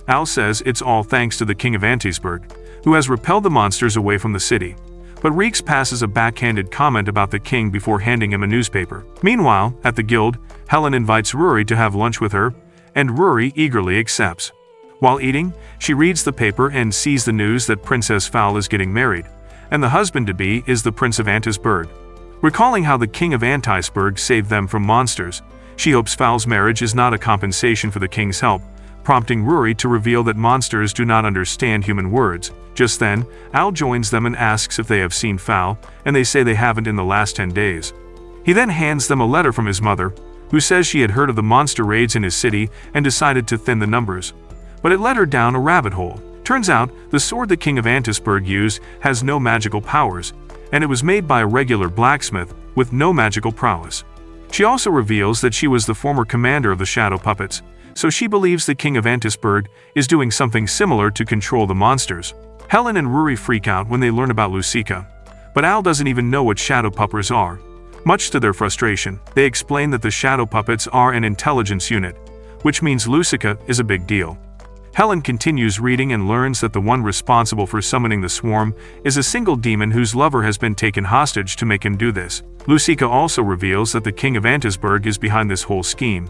Al says it's all thanks to the king of Antisburg, who has repelled the monsters away from the city. But Reeks passes a backhanded comment about the king before handing him a newspaper. Meanwhile, at the guild, Helen invites Ruri to have lunch with her, and Ruri eagerly accepts. While eating, she reads the paper and sees the news that Princess Val is getting married, and the husband-to-be is the Prince of Antisburg. Recalling how the king of Antisburg saved them from monsters, she hopes Val's marriage is not a compensation for the king's help, prompting Ruri to reveal that monsters do not understand human words. Just then, Al joins them and asks if they have seen Val, and they say they haven't in the last 10 days. He then hands them a letter from his mother, who says she had heard of the monster raids in his city and decided to thin the numbers. But it led her down a rabbit hole. Turns out, the sword the king of Antisburg used has no magical powers, and it was made by a regular blacksmith with no magical prowess. She also reveals that she was the former commander of the Shadow Puppets, so she believes the king of Antisburg is doing something similar to control the monsters. Helen and Ruri freak out when they learn about Lucica, but Al doesn't even know what Shadow Puppets are. Much to their frustration, they explain that the Shadow Puppets are an intelligence unit, which means Lucica is a big deal. Helen continues reading and learns that the one responsible for summoning the swarm is a single demon whose lover has been taken hostage to make him do this. Lucica also reveals that the king of Antisburg is behind this whole scheme,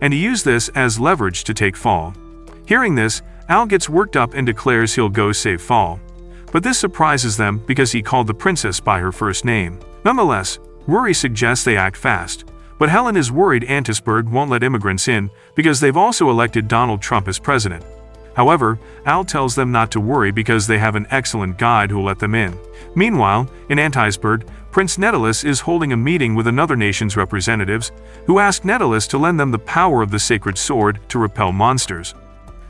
and he used this as leverage to take Val. Hearing this, Al gets worked up and declares he'll go save Val. But this surprises them because he called the princess by her first name. Nonetheless, Ruri suggests they act fast, but Helen is worried Antisburg won't let immigrants in because they've also elected Donald Trump as president. However, Al tells them not to worry because they have an excellent guide who will let them in. Meanwhile, in Antisburg, Prince Netulus is holding a meeting with another nation's representatives, who ask Netulus to lend them the power of the sacred sword to repel monsters.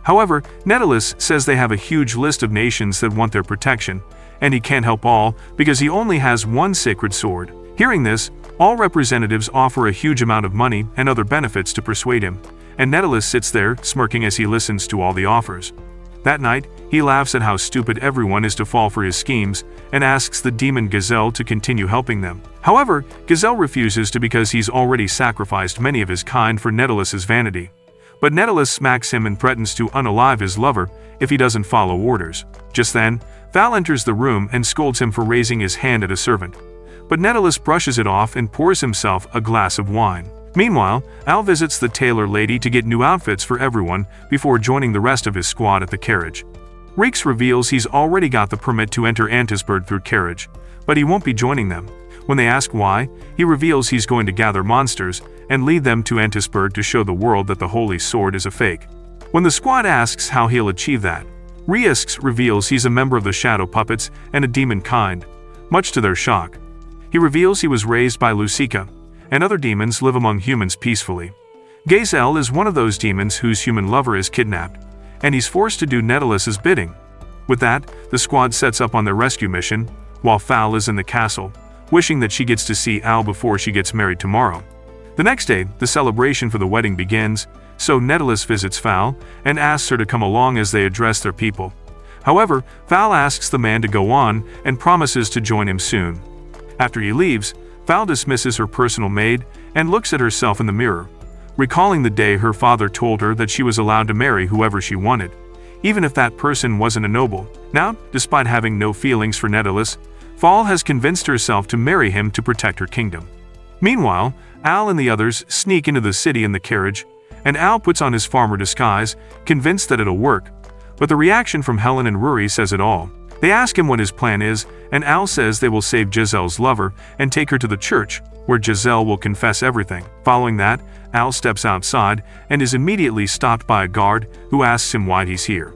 However, Netulus says they have a huge list of nations that want their protection, and he can't help all because he only has one sacred sword. Hearing this, all representatives offer a huge amount of money and other benefits to persuade him, and Netulus sits there, smirking as he listens to all the offers. That night, he laughs at how stupid everyone is to fall for his schemes, and asks the demon Gazelle to continue helping them. However, Gazelle refuses to because he's already sacrificed many of his kind for Netulus's vanity. But Netulus smacks him and threatens to unalive his lover if he doesn't follow orders. Just then, Val enters the room and scolds him for raising his hand at a servant. But Netulus brushes it off and pours himself a glass of wine. Meanwhile, Al visits the tailor lady to get new outfits for everyone before joining the rest of his squad at the carriage. Reeks reveals he's already got the permit to enter Antisburg through carriage, but he won't be joining them. When they ask why, he reveals he's going to gather monsters and lead them to Antisburg to show the world that the Holy Sword is a fake. When the squad asks how he'll achieve that, Reeks reveals he's a member of the Shadow Puppets and a demon kind, much to their shock. He reveals he was raised by Lucica, and other demons live among humans peacefully. Gazelle is one of those demons whose human lover is kidnapped, and he's forced to do Netulus's bidding. With that, the squad sets up on their rescue mission, while Val is in the castle, wishing that she gets to see Al before she gets married tomorrow. The next day, the celebration for the wedding begins, so Netulus visits Val and asks her to come along as they address their people. However, Val asks the man to go on and promises to join him soon. After he leaves, Val dismisses her personal maid and looks at herself in the mirror, recalling the day her father told her that she was allowed to marry whoever she wanted, even if that person wasn't a noble. Now, despite having no feelings for Netulus, Val has convinced herself to marry him to protect her kingdom. Meanwhile, Al and the others sneak into the city in the carriage, and Al puts on his farmer disguise, convinced that it'll work. But the reaction from Helen and Ruri says it all. They ask him what his plan is, and Al says they will save Giselle's lover and take her to the church, where Giselle will confess everything. Following that, Al steps outside and is immediately stopped by a guard who asks him why he's here.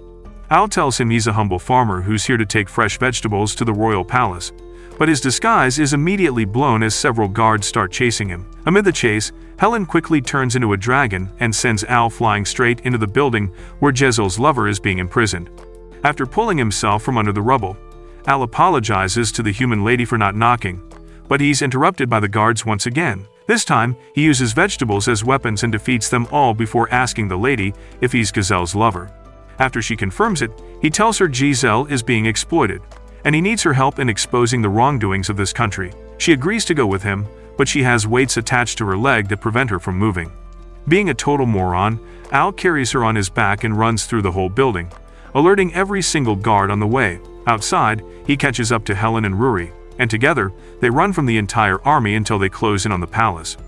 Al tells him he's a humble farmer who's here to take fresh vegetables to the royal palace, but his disguise is immediately blown as several guards start chasing him. Amid the chase, Helen quickly turns into a dragon and sends Al flying straight into the building where Giselle's lover is being imprisoned. After pulling himself from under the rubble, Al apologizes to the human lady for not knocking, but he's interrupted by the guards once again. This time, he uses vegetables as weapons and defeats them all before asking the lady if he's Giselle's lover. After she confirms it, he tells her Giselle is being exploited, and he needs her help in exposing the wrongdoings of this country. She agrees to go with him, but she has weights attached to her leg that prevent her from moving. Being a total moron, Al carries her on his back and runs through the whole building, alerting every single guard on the way. Outside, he catches up to Helen and Ruri, and together, they run from the entire army until they close in on the palace.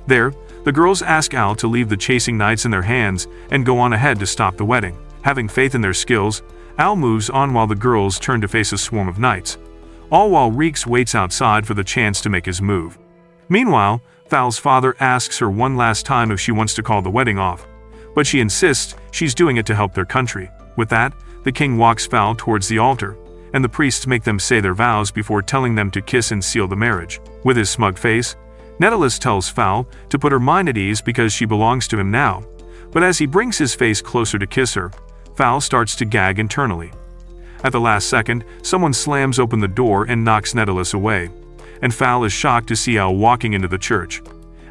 There, the girls ask Al to leave the chasing knights in their hands and go on ahead to stop the wedding. Having faith in their skills, Al moves on while the girls turn to face a swarm of knights, all while Reeks waits outside for the chance to make his move. Meanwhile, Val's father asks her one last time if she wants to call the wedding off, but she insists she's doing it to help their country. With that, the king walks Val towards the altar, and the priests make them say their vows before telling them to kiss and seal the marriage. With his smug face, Netellus tells Val to put her mind at ease because she belongs to him now, but as he brings his face closer to kiss her, Val starts to gag internally. At the last second, someone slams open the door and knocks Netellus away, and Val is shocked to see Al walking into the church.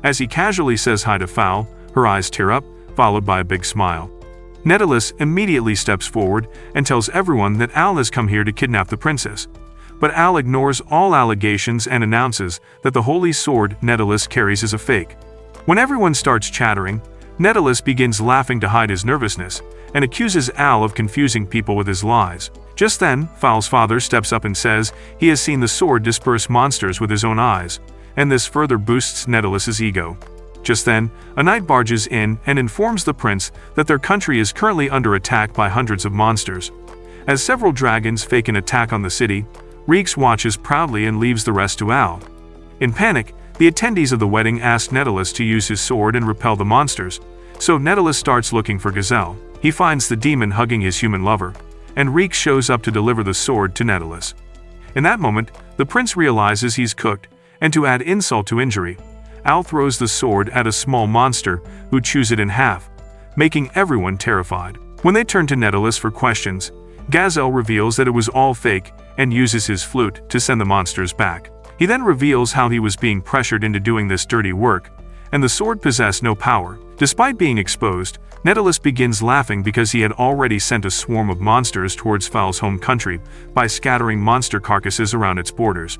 As he casually says hi to Val, her eyes tear up, followed by a big smile. Netellus immediately steps forward and tells everyone that Al has come here to kidnap the princess, but Al ignores all allegations and announces that the holy sword Netellus carries is a fake. When everyone starts chattering, Netellus begins laughing to hide his nervousness and accuses Al of confusing people with his lies. Just then, Val's father steps up and says he has seen the sword disperse monsters with his own eyes, and this further boosts Nettellus's ego. Just then, a knight barges in and informs the prince that their country is currently under attack by hundreds of monsters. As several dragons fake an attack on the city, Reeks watches proudly and leaves the rest to Al. In panic, the attendees of the wedding ask Netellus to use his sword and repel the monsters, so Netellus starts looking for Giselle. He finds the demon hugging his human lover, and Reeks shows up to deliver the sword to Netellus. In that moment, the prince realizes he's cooked, and to add insult to injury, Al throws the sword at a small monster who chews it in half, making everyone terrified. When they turn to Netellus for questions, Gazelle reveals that it was all fake and uses his flute to send the monsters back. He then reveals how he was being pressured into doing this dirty work, and the sword possessed no power. Despite being exposed, Netellus begins laughing because he had already sent a swarm of monsters towards Val's home country by scattering monster carcasses around its borders.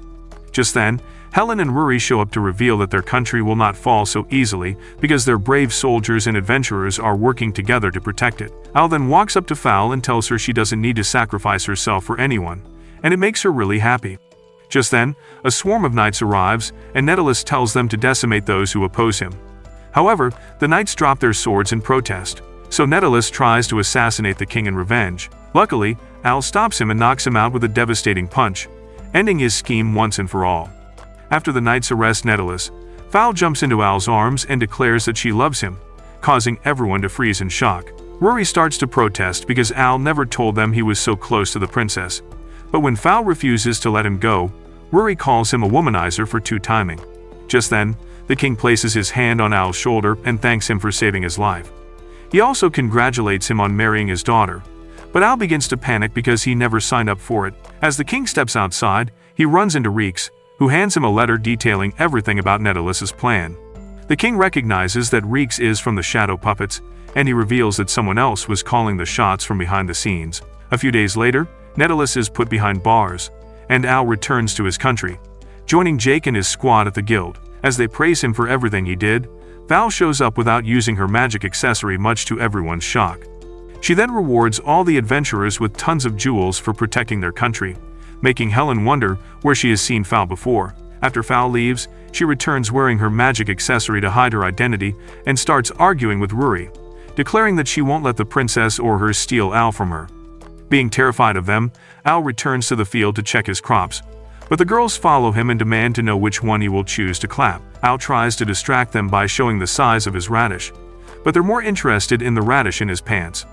Just then, Helen and Ruri show up to reveal that their country will not fall so easily because their brave soldiers and adventurers are working together to protect it. Al then walks up to Val and tells her she doesn't need to sacrifice herself for anyone, and it makes her really happy. Just then, a swarm of knights arrives, and Netellus tells them to decimate those who oppose him. However, the knights drop their swords in protest, so Netellus tries to assassinate the king in revenge. Luckily, Al stops him and knocks him out with a devastating punch, ending his scheme once and for all. After the knights arrest Netellus, Val jumps into Al's arms and declares that she loves him, causing everyone to freeze in shock. Ruri starts to protest because Al never told them he was so close to the princess, but when Val refuses to let him go, Ruri calls him a womanizer for two-timing. Just then, the king places his hand on Al's shoulder and thanks him for saving his life. He also congratulates him on marrying his daughter, but Al begins to panic because he never signed up for it. As the king steps outside, he runs into Reeks, who hands him a letter detailing everything about Nettellus's plan. The king recognizes that Reeks is from the Shadow Puppets, and he reveals that someone else was calling the shots from behind the scenes. A few days later, Netellus is put behind bars, and Al returns to his country, joining Jake and his squad at the guild. As they praise him for everything he did, Val shows up without using her magic accessory, much to everyone's shock. She then rewards all the adventurers with tons of jewels for protecting their country, making Helen wonder where she has seen Val before. After Val leaves, she returns wearing her magic accessory to hide her identity and starts arguing with Ruri, declaring that she won't let the princess or her steal Al from her. Being terrified of them, Al returns to the field to check his crops, But the girls follow him and demand to know which one he will choose to clap. Al tries to distract them by showing the size of his radish, but they're more interested in the radish in his pants.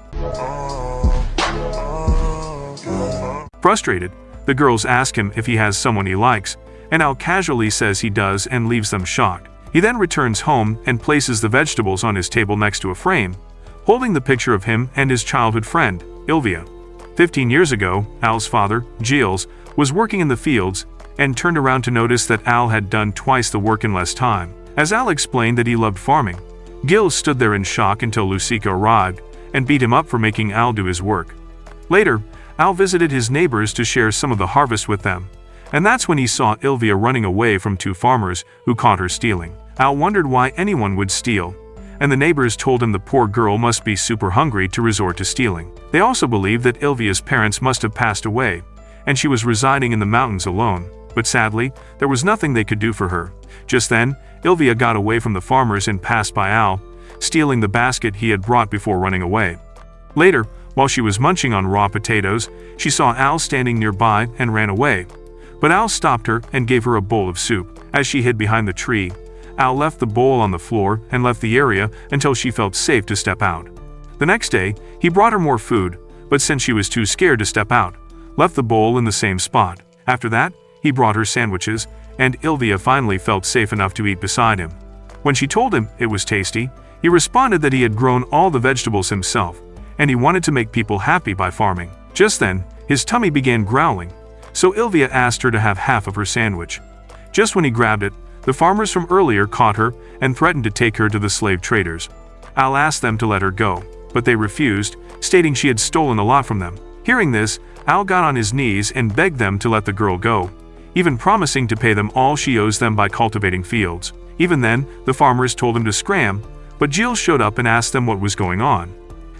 Frustrated, the girls ask him if he has someone he likes, and Al casually says he does and leaves them shocked. He then returns home and places the vegetables on his table next to a frame, holding the picture of him and his childhood friend, Ilia. 15 years ago, Al's father, Gilles, was working in the fields and turned around to notice that Al had done twice the work in less time. As Al explained that he loved farming, Gilles stood there in shock until Lucica arrived and beat him up for making Al do his work. Later, Al visited his neighbors to share some of the harvest with them, and that's when he saw Ilia running away from two farmers who caught her stealing. Al wondered why anyone would steal, and the neighbors told him the poor girl must be super hungry to resort to stealing. They also believed that Ilia's parents must have passed away, and she was residing in the mountains alone, but sadly, there was nothing they could do for her. Just then, Ilia got away from the farmers and passed by Al, stealing the basket he had brought before running away. Later, while she was munching on raw potatoes, she saw Al standing nearby and ran away. But Al stopped her and gave her a bowl of soup. As she hid behind the tree, Al left the bowl on the floor and left the area until she felt safe to step out. The next day, he brought her more food, but since she was too scared to step out, left the bowl in the same spot. After that, he brought her sandwiches, and Ilia finally felt safe enough to eat beside him. When she told him it was tasty, he responded that he had grown all the vegetables himself, and he wanted to make people happy by farming. Just then, his tummy began growling, so Ilia asked her to have half of her sandwich. Just when he grabbed it, the farmers from earlier caught her and threatened to take her to the slave traders. Al asked them to let her go, but they refused, stating she had stolen a lot from them. Hearing this, Al got on his knees and begged them to let the girl go, even promising to pay them all she owes them by cultivating fields. Even then, the farmers told him to scram, but Gilles showed up and asked them what was going on.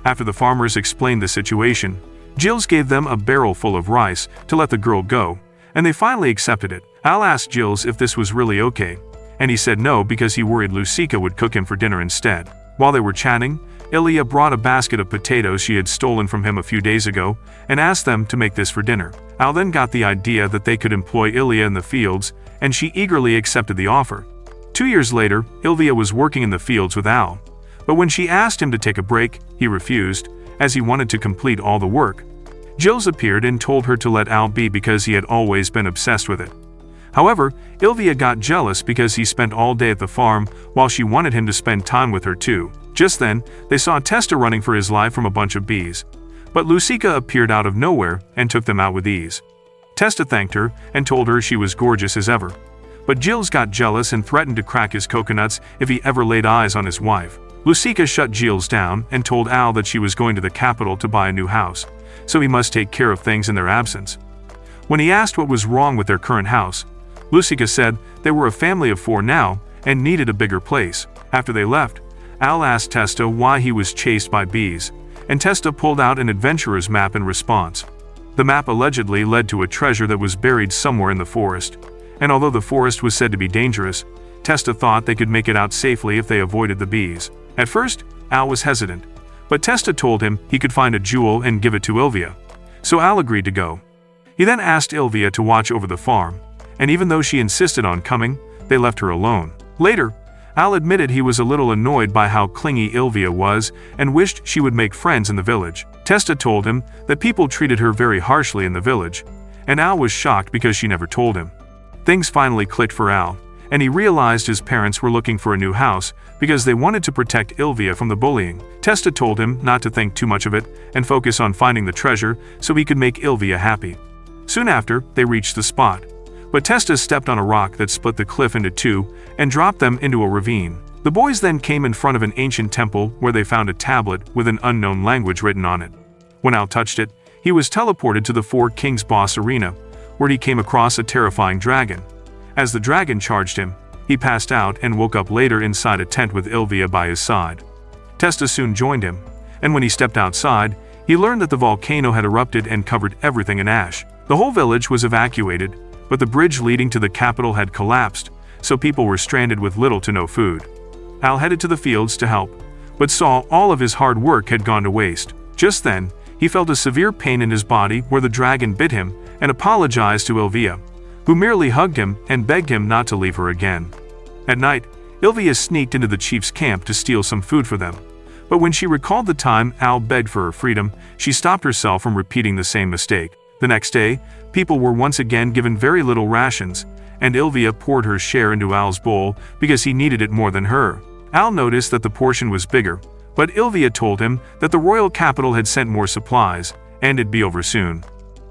After the farmers explained the situation, Gilles gave them a barrel full of rice to let the girl go, and they finally accepted it. Al asked Gilles if this was really okay, and he said no because he worried Lucica would cook him for dinner instead. While they were chatting, Ilia brought a basket of potatoes she had stolen from him a few days ago and asked them to make this for dinner. Al then got the idea that they could employ Ilia in the fields, and she eagerly accepted the offer. 2 years later, Ilia was working in the fields with Al, but when she asked him to take a break, he refused, as he wanted to complete all the work. Gilles appeared and told her to let Al be because he had always been obsessed with it. However, Ilia got jealous because he spent all day at the farm while she wanted him to spend time with her too. Just then, they saw Testa running for his life from a bunch of bees. But Lucica appeared out of nowhere and took them out with ease. Testa thanked her and told her she was gorgeous as ever. But Gilles got jealous and threatened to crack his coconuts if he ever laid eyes on his wife. Lucica shut Gilles down and told Al that she was going to the capital to buy a new house, so he must take care of things in their absence. When he asked what was wrong with their current house, Lucica said they were a family of 4 now and needed a bigger place. After they left, Al asked Testa why he was chased by bees, and Testa pulled out an adventurer's map in response. The map allegedly led to a treasure that was buried somewhere in the forest, and although the forest was said to be dangerous, Testa thought they could make it out safely if they avoided the bees. At first, Al was hesitant, but Testa told him he could find a jewel and give it to Ilia, so Al agreed to go. He then asked Ilia to watch over the farm, and even though she insisted on coming, they left her alone. Later, Al admitted he was a little annoyed by how clingy Ilia was and wished she would make friends in the village. Testa told him that people treated her very harshly in the village, and Al was shocked because she never told him. Things finally clicked for Al, and he realized his parents were looking for a new house because they wanted to protect Ilia from the bullying. Testa told him not to think too much of it and focus on finding the treasure so he could make Ilia happy. Soon after, they reached the spot. But Testa stepped on a rock that split the cliff into 2 and dropped them into a ravine. The boys then came in front of an ancient temple where they found a tablet with an unknown language written on it. When Al touched it, he was teleported to the 4 Kings boss arena, where he came across a terrifying dragon. As the dragon charged him, he passed out and woke up later inside a tent with Ilia by his side. Testa soon joined him, and when he stepped outside, he learned that the volcano had erupted and covered everything in ash. The whole village was evacuated, but the bridge leading to the capital had collapsed, so people were stranded with little to no food. Al headed to the fields to help, but saw all of his hard work had gone to waste. Just then, he felt a severe pain in his body where the dragon bit him and apologized to Ilia, who merely hugged him and begged him not to leave her again. At night, Ilia sneaked into the chief's camp to steal some food for them. But when she recalled the time Al begged for her freedom, she stopped herself from repeating the same mistake. The next day, people were once again given very little rations, and Ilia poured her share into Al's bowl because he needed it more than her. Al noticed that the portion was bigger, but Ilia told him that the royal capital had sent more supplies, and it'd be over soon.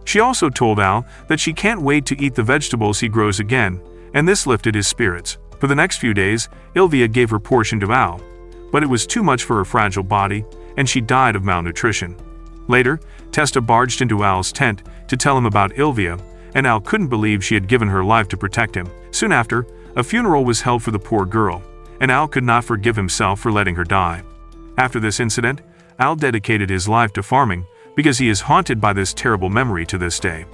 She also told Al that she can't wait to eat the vegetables he grows again, and this lifted his spirits. For the next few days, Ilia gave her portion to Al, but it was too much for her fragile body, and she died of malnutrition. Later, Testa barged into Al's tent to tell him about Ilia, and Al couldn't believe she had given her life to protect him. Soon after, a funeral was held for the poor girl, and Al could not forgive himself for letting her die. After this incident, Al dedicated his life to farming because he is haunted by this terrible memory to this day.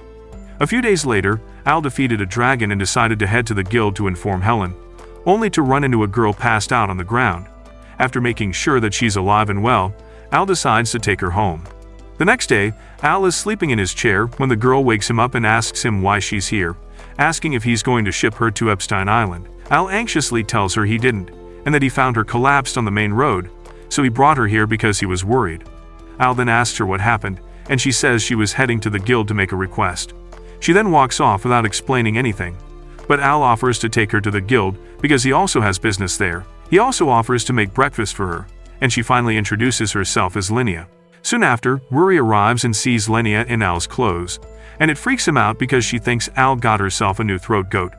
A few days later, Al defeated a dragon and decided to head to the guild to inform Helen, only to run into a girl passed out on the ground. After making sure that she's alive and well, Al decides to take her home. The next day, Al is sleeping in his chair when the girl wakes him up and asks him why she's here, asking if he's going to ship her to Epstein Island. Al anxiously tells her he didn't, and that he found her collapsed on the main road, so he brought her here because he was worried. Al then asks her what happened, and she says she was heading to the guild to make a request. She then walks off without explaining anything, but Al offers to take her to the guild because he also has business there. He also offers to make breakfast for her, and she finally introduces herself as Lineia. Soon after, Ruri arrives and sees Lineia in Al's clothes, and it freaks him out because she thinks Al got herself a new throat goat.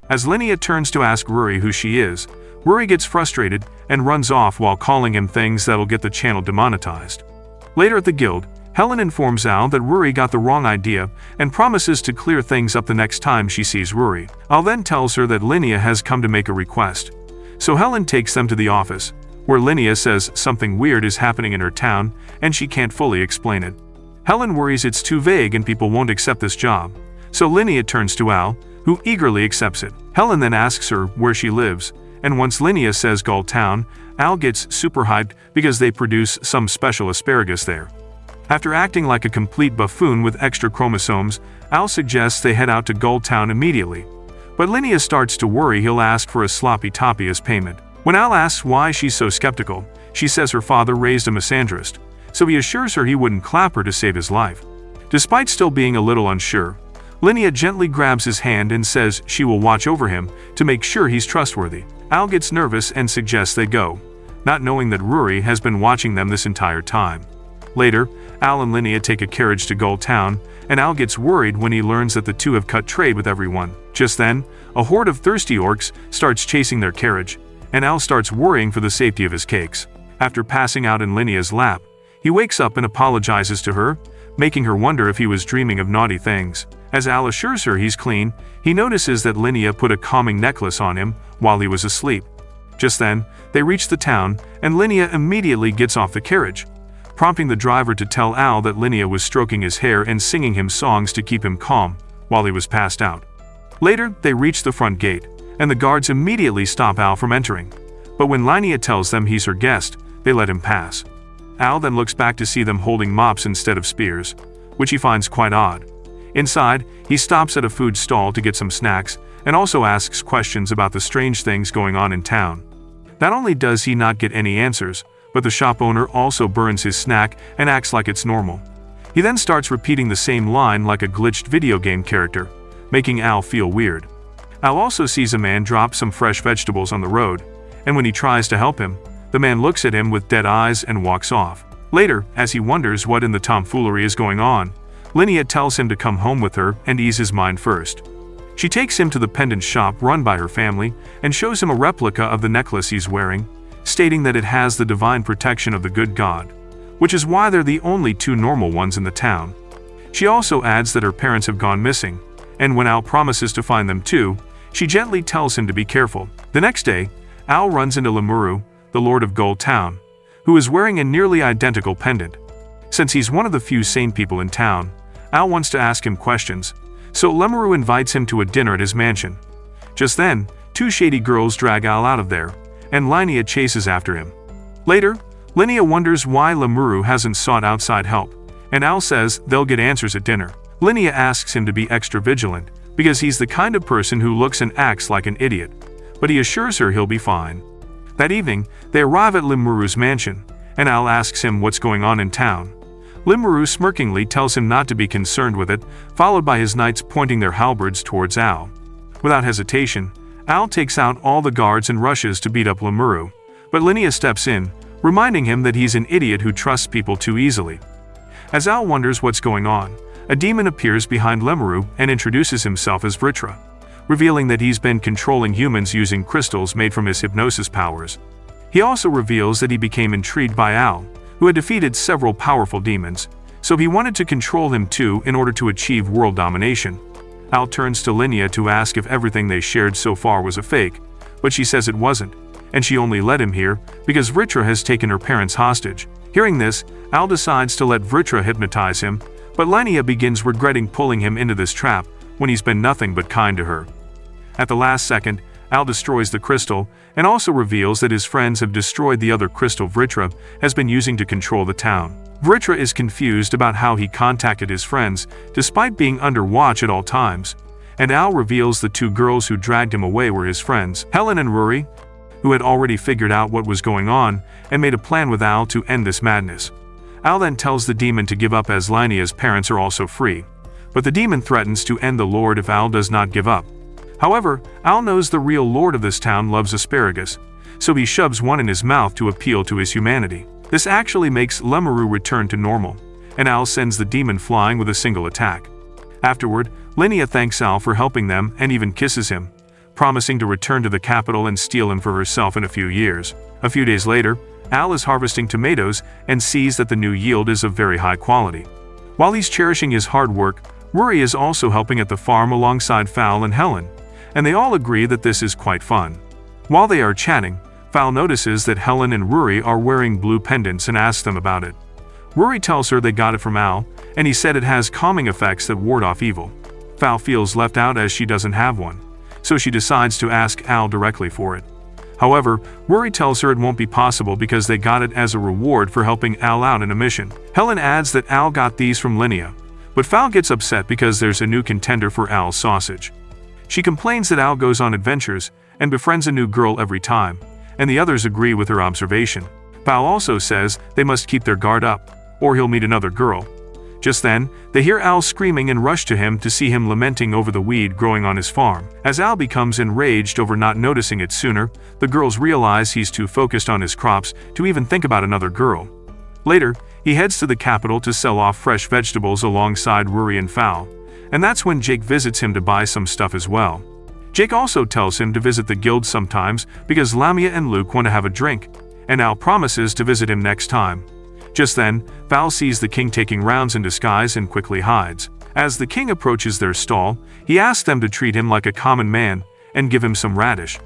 As Lineia turns to ask Ruri who she is, Ruri gets frustrated and runs off while calling him things that'll get the channel demonetized. Later at the guild, Helen informs Al that Ruri got the wrong idea and promises to clear things up the next time she sees Ruri. Al then tells her that Lineia has come to make a request. So Helen takes them to the office, where Lineia says something weird is happening in her town and she can't fully explain it. Helen worries it's too vague and people won't accept this job. So Lineia turns to Al, who eagerly accepts it. Helen then asks her where she lives, and once Lineia says Gull Town, Al gets super hyped because they produce some special asparagus there. After acting like a complete buffoon with extra chromosomes, Al suggests they head out to Gull Town immediately. But Lineia starts to worry he'll ask for a sloppy toppy as payment. When Al asks why she's so skeptical, she says her father raised a misandrist, so he assures her he wouldn't clap her to save his life. Despite still being a little unsure, Lineia gently grabs his hand and says she will watch over him to make sure he's trustworthy. Al gets nervous and suggests they go, not knowing that Ruri has been watching them this entire time. Later, Al and Lineia take a carriage to Gull Town, and Al gets worried when he learns that the two have cut trade with everyone. Just then, a horde of thirsty orcs starts chasing their carriage, and Al starts worrying for the safety of his cakes. After passing out in Lineia's lap, he wakes up and apologizes to her, making her wonder if he was dreaming of naughty things. As Al assures her he's clean, he notices that Lineia put a calming necklace on him while he was asleep. Just then, they reach the town, and Lineia immediately gets off the carriage, prompting the driver to tell Al that Lineia was stroking his hair and singing him songs to keep him calm while he was passed out. Later, they reach the front gate, and the guards immediately stop Al from entering. But when Lineia tells them he's her guest, they let him pass. Al then looks back to see them holding mops instead of spears, which he finds quite odd. Inside, he stops at a food stall to get some snacks, and also asks questions about the strange things going on in town. Not only does he not get any answers, but the shop owner also burns his snack and acts like it's normal. He then starts repeating the same line like a glitched video game character, making Al feel weird. Al also sees a man drop some fresh vegetables on the road, and when he tries to help him, the man looks at him with dead eyes and walks off. Later, as he wonders what in the tomfoolery is going on, Lineia tells him to come home with her and ease his mind first. She takes him to the pendant shop run by her family and shows him a replica of the necklace he's wearing, stating that it has the divine protection of the good god, which is why they're the only two normal ones in the town. She also adds that her parents have gone missing, and when Al promises to find them too, she gently tells him to be careful. The next day, Al runs into Lemuru, the Lord of Gull Town, who is wearing a nearly identical pendant. Since he's one of the few sane people in town, Al wants to ask him questions, so Lemuru invites him to a dinner at his mansion. Just then, two shady girls drag Al out of there, and Lineia chases after him. Later, Lineia wonders why Lemuru hasn't sought outside help, and Al says they'll get answers at dinner. Lineia asks him to be extra vigilant, because he's the kind of person who looks and acts like an idiot, but he assures her he'll be fine. That evening, they arrive at Limuru's mansion, and Al asks him what's going on in town. Limuru smirkingly tells him not to be concerned with it, followed by his knights pointing their halberds towards Al. Without hesitation, Al takes out all the guards and rushes to beat up Limuru, but Lineia steps in, reminding him that he's an idiot who trusts people too easily. As Al wonders what's going on, a demon appears behind Limuru and introduces himself as Vitra, revealing that he's been controlling humans using crystals made from his hypnosis powers. He also reveals that he became intrigued by Al, who had defeated several powerful demons, so he wanted to control him too in order to achieve world domination. Al turns to Lineia to ask if everything they shared so far was a fake, but she says it wasn't, and she only led him here because Vitra has taken her parents hostage. Hearing this, Al decides to let Vitra hypnotize him, but Lineia begins regretting pulling him into this trap when he's been nothing but kind to her. At the last second, Al destroys the crystal and also reveals that his friends have destroyed the other crystal Vitra has been using to control the town. Vitra is confused about how he contacted his friends despite being under watch at all times, and Al reveals the two girls who dragged him away were his friends, Helen and Ruri, who had already figured out what was going on and made a plan with Al to end this madness. Al then tells the demon to give up as Lineia's parents are also free, but the demon threatens to end the lord if Al does not give up. However, Al knows the real lord of this town loves asparagus, so he shoves one in his mouth to appeal to his humanity. This actually makes Limuru return to normal, and Al sends the demon flying with a single attack. Afterward, Lineia thanks Al for helping them and even kisses him, promising to return to the capital and steal him for herself in a few years. A few days later, Al is harvesting tomatoes and sees that the new yield is of very high quality. While he's cherishing his hard work, Ruri is also helping at the farm alongside Fal and Helen, and they all agree that this is quite fun. While they are chatting, Fal notices that Helen and Ruri are wearing blue pendants and asks them about it. Ruri tells her they got it from Al, and he said it has calming effects that ward off evil. Fal feels left out as she doesn't have one, so she decides to ask Al directly for it. However, Ruri tells her it won't be possible because they got it as a reward for helping Al out in a mission. Helen adds that Al got these from Lineia, but Fal gets upset because there's a new contender for Al's sausage. She complains that Al goes on adventures and befriends a new girl every time, and the others agree with her observation. Fal also says they must keep their guard up, or he'll meet another girl. Just then, they hear Al screaming and rush to him to see him lamenting over the weed growing on his farm. As Al becomes enraged over not noticing it sooner, the girls realize he's too focused on his crops to even think about another girl. Later, he heads to the capital to sell off fresh vegetables alongside Ruri and Fal, and that's when Jake visits him to buy some stuff as well. Jake also tells him to visit the guild sometimes because Lamia and Luke want to have a drink, and Al promises to visit him next time. Just then, Fal sees the king taking rounds in disguise and quickly hides. As the king approaches their stall, he asks them to treat him like a common man and give him some radish.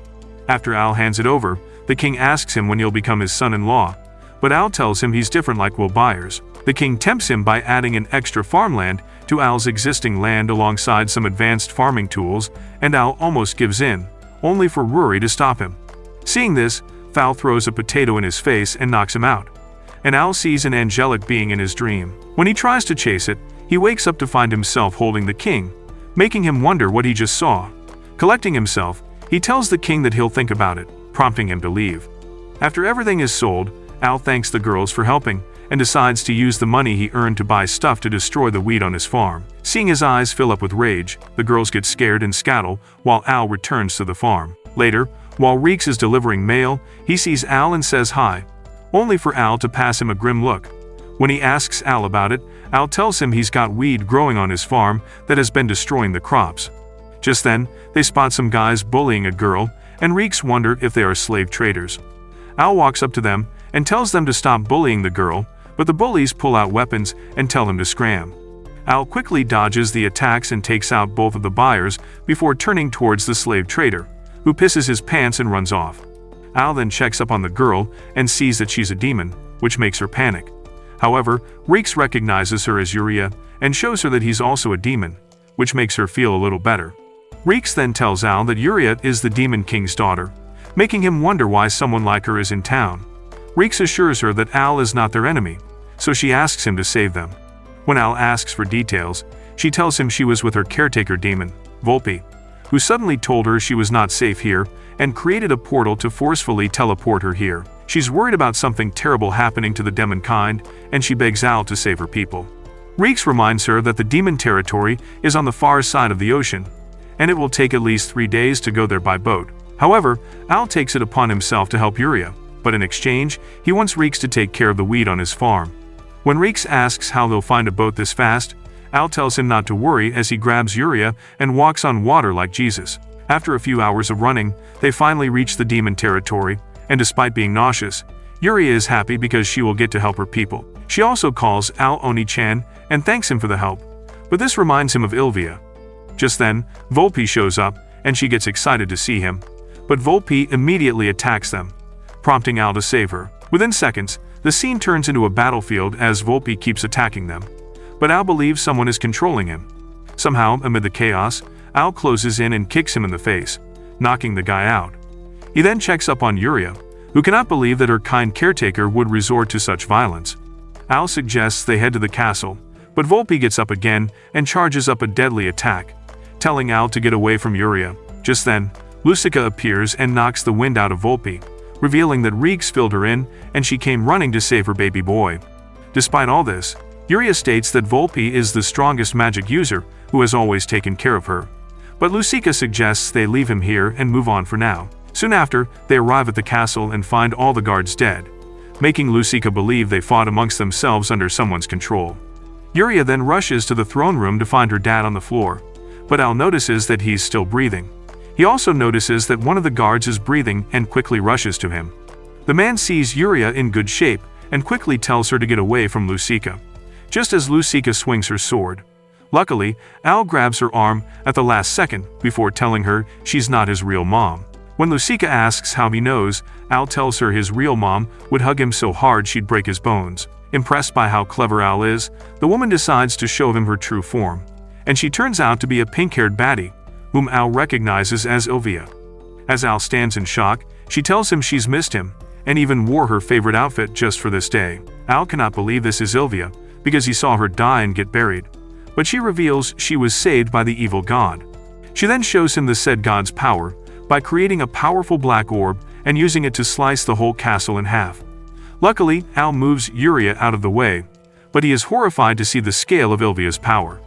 After Al hands it over, the king asks him when he'll become his son-in-law, but Al tells him he's different like Will Byers. The king tempts him by adding an extra farmland to Al's existing land alongside some advanced farming tools, and Al almost gives in, only for Ruri to stop him. Seeing this, Fal throws a potato in his face and knocks him out, and Al sees an angelic being in his dream. When he tries to chase it, he wakes up to find himself holding the king, making him wonder what he just saw. Collecting himself, he tells the king that he'll think about it, prompting him to leave. After everything is sold, Al thanks the girls for helping, and decides to use the money he earned to buy stuff to destroy the weed on his farm. Seeing his eyes fill up with rage, the girls get scared and scuttle while Al returns to the farm. Later, while Reeks is delivering mail, he sees Al and says hi, only for Al to pass him a grim look. When he asks Al about it, Al tells him he's got weed growing on his farm that has been destroying the crops. Just then, they spot some guys bullying a girl, and Reeks wonder if they are slave traders. Al walks up to them and tells them to stop bullying the girl, but the bullies pull out weapons and tell him to scram. Al quickly dodges the attacks and takes out both of the buyers before turning towards the slave trader, who pisses his pants and runs off. Al then checks up on the girl and sees that she's a demon, which makes her panic. However, Reeks recognizes her as Uria and shows her that he's also a demon, which makes her feel a little better. Reeks then tells Al that Uria is the Demon King's daughter, making him wonder why someone like her is in town. Reeks assures her that Al is not their enemy, so she asks him to save them. When Al asks for details, She tells him she was with her caretaker demon, Volpe, who suddenly told her she was not safe here and created a portal to forcefully teleport her here. She's worried about something terrible happening to the demon kind, and she begs Al to save her people. Reeks reminds her that the demon territory is on the far side of the ocean, and it will take at least 3 days to go there by boat. However, Al takes it upon himself to help Ilia, but in exchange, he wants Reeks to take care of the weed on his farm. When Reeks asks how they'll find a boat this fast, Al tells him not to worry as he grabs Ilia and walks on water like Jesus. After a few hours of running, they finally reach the demon territory, and despite being nauseous, Ilia is happy because she will get to help her people. She also calls Al Oni-chan and thanks him for the help, but this reminds him of Ilia. Just then, Volpe shows up, and she gets excited to see him, but Volpe immediately attacks them, prompting Al to save her. Within seconds, the scene turns into a battlefield as Volpe keeps attacking them, but Al believes someone is controlling him. Somehow, amid the chaos, Al closes in and kicks him in the face, knocking the guy out. He then checks up on Ilia, who cannot believe that her kind caretaker would resort to such violence. Al suggests they head to the castle, but Volpe gets up again and charges up a deadly attack, telling Al to get away from Ilia. Just then, Lucica appears and knocks the wind out of Volpe, revealing that Reeks filled her in and she came running to save her baby boy. Despite all this, Ilia states that Volpe is the strongest magic user who has always taken care of her, but Lucica suggests they leave him here and move on for now. Soon after, they arrive at the castle and find all the guards dead, making Lucica believe they fought amongst themselves under someone's control. Ilia then rushes to the throne room to find her dad on the floor, but Al notices that he's still breathing. He also notices that one of the guards is breathing and quickly rushes to him. The man sees Ilia in good shape and quickly tells her to get away from Lucica, just as Lucica swings her sword. Luckily, Al grabs her arm at the last second before telling her she's not his real mom. When Lucica asks how he knows, Al tells her his real mom would hug him so hard she'd break his bones. Impressed by how clever Al is, the woman decides to show him her true form, and she turns out to be a pink-haired baddie, whom Al recognizes as Ilia. As Al stands in shock, she tells him she's missed him, and even wore her favorite outfit just for this day. Al cannot believe this is Ilia, because he saw her die and get buried, but she reveals she was saved by the evil god. She then shows him the said god's power, by creating a powerful black orb and using it to slice the whole castle in half. Luckily, Al moves Ilia out of the way, but he is horrified to see the scale of Ilia's power.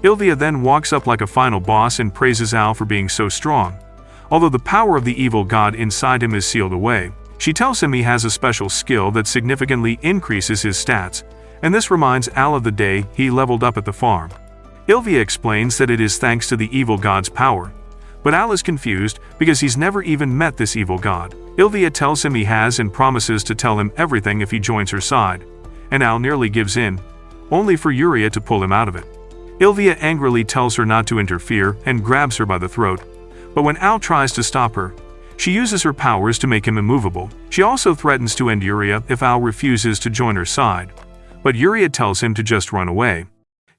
Ilia then walks up like a final boss and praises Al for being so strong. Although the power of the evil god inside him is sealed away, she tells him he has a special skill that significantly increases his stats, and this reminds Al of the day he leveled up at the farm. Ilia explains that it is thanks to the evil god's power, but Al is confused because he's never even met this evil god. Ilia tells him he has and promises to tell him everything if he joins her side, and Al nearly gives in, only for Ilia to pull him out of it. Ilia angrily tells her not to interfere and grabs her by the throat, but when Al tries to stop her, she uses her powers to make him immovable. She also threatens to end Ilia if Al refuses to join her side, but Ilia tells him to just run away.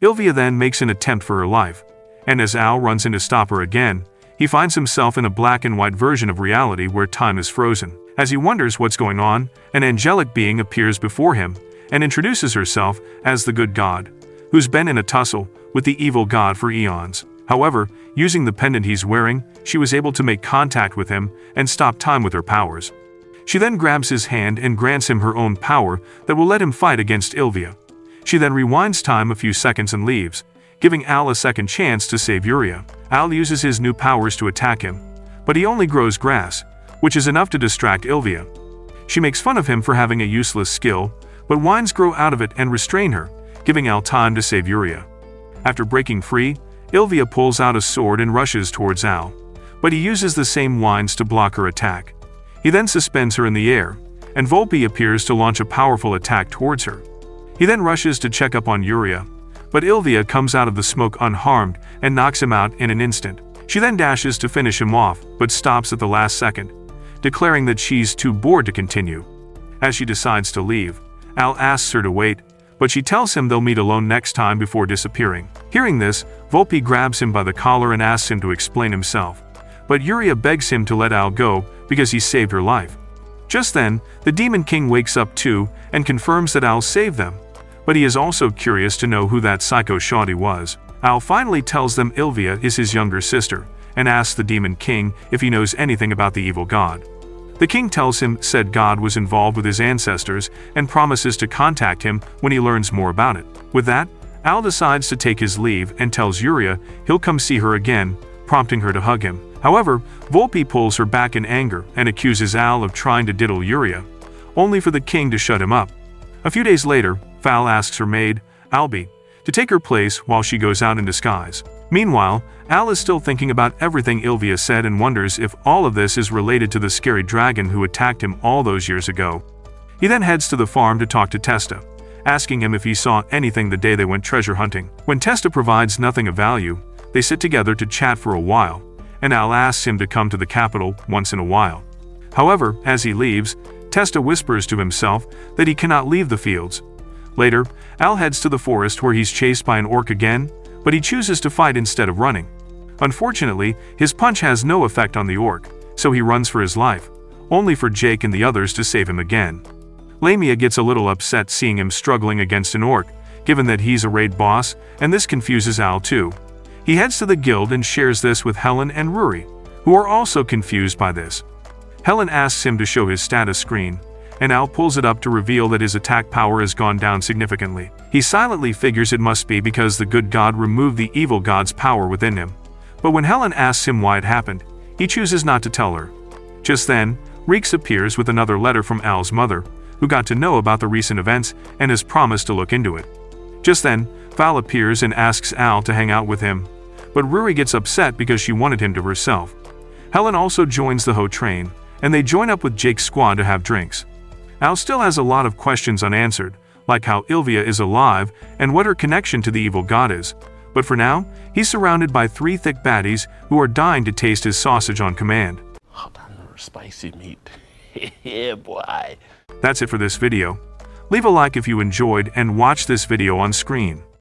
Ilia then makes an attempt for her life, and as Al runs in to stop her again, he finds himself in a black and white version of reality where time is frozen. As he wonders what's going on, an angelic being appears before him and introduces herself as the good god, who's been in a tussle with the evil god for eons. However, using the pendant he's wearing, she was able to make contact with him and stop time with her powers. She then grabs his hand and grants him her own power that will let him fight against Ilia. She then rewinds time a few seconds and leaves, giving Al a second chance to save Ilia. Al uses his new powers to attack him, but he only grows grass, which is enough to distract Ilia. She makes fun of him for having a useless skill, but vines grow out of it and restrain her, giving Al time to save Ilia. After breaking free, Ilia pulls out a sword and rushes towards Al, but he uses the same vines to block her attack. He then suspends her in the air, and Volpe appears to launch a powerful attack towards her. He then rushes to check up on Ilia, but Ilia comes out of the smoke unharmed and knocks him out in an instant. She then dashes to finish him off, but stops at the last second, declaring that she's too bored to continue. As she decides to leave, Al asks her to wait, but she tells him they'll meet alone next time before disappearing. Hearing this, Volpe grabs him by the collar and asks him to explain himself, but Ilia begs him to let Al go because he saved her life. Just then, the Demon King wakes up too and confirms that Al saved them, but he is also curious to know who that psycho shawty was. Al finally tells them Ilia is his younger sister, and asks the Demon King if he knows anything about the evil god. The king tells him said god was involved with his ancestors and promises to contact him when he learns more about it. With that, Al decides to take his leave and tells Ilia he'll come see her again, prompting her to hug him. However, Volpe pulls her back in anger and accuses Al of trying to diddle Ilia, only for the king to shut him up. A few days later, Val asks her maid, Albi, to take her place while she goes out in disguise. Meanwhile, Al is still thinking about everything Ilia said and wonders if all of this is related to the scary dragon who attacked him all those years ago. He then heads to the farm to talk to Testa, asking him if he saw anything the day they went treasure hunting. When Testa provides nothing of value, they sit together to chat for a while, and Al asks him to come to the capital once in a while. However, as he leaves, Testa whispers to himself that he cannot leave the fields. Later, Al heads to the forest where he's chased by an orc again, but he chooses to fight instead of running. Unfortunately, his punch has no effect on the orc, so he runs for his life, only for Jake and the others to save him again. Lineia gets a little upset seeing him struggling against an orc, given that he's a raid boss, and this confuses Al too. He heads to the guild and shares this with Helen and Ruri, who are also confused by this. Helen asks him to show his status screen, and Al pulls it up to reveal that his attack power has gone down significantly. He silently figures it must be because the good god removed the evil god's power within him. But when Helen asks him why it happened, he chooses not to tell her. Just then, Reeks appears with another letter from Al's mother, who got to know about the recent events and has promised to look into it. Just then, Val appears and asks Al to hang out with him, but Ruri gets upset because she wanted him to herself. Helen also joins the Ho train, and they join up with Jake's squad to have drinks. Al still has a lot of questions unanswered, like how Ilia is alive and what her connection to the evil god is, but for now, he's surrounded by 3 thick baddies who are dying to taste his sausage on command. Hot and spicy meat. Yeah, boy. That's it for this video. Leave a like if you enjoyed and watch this video on screen.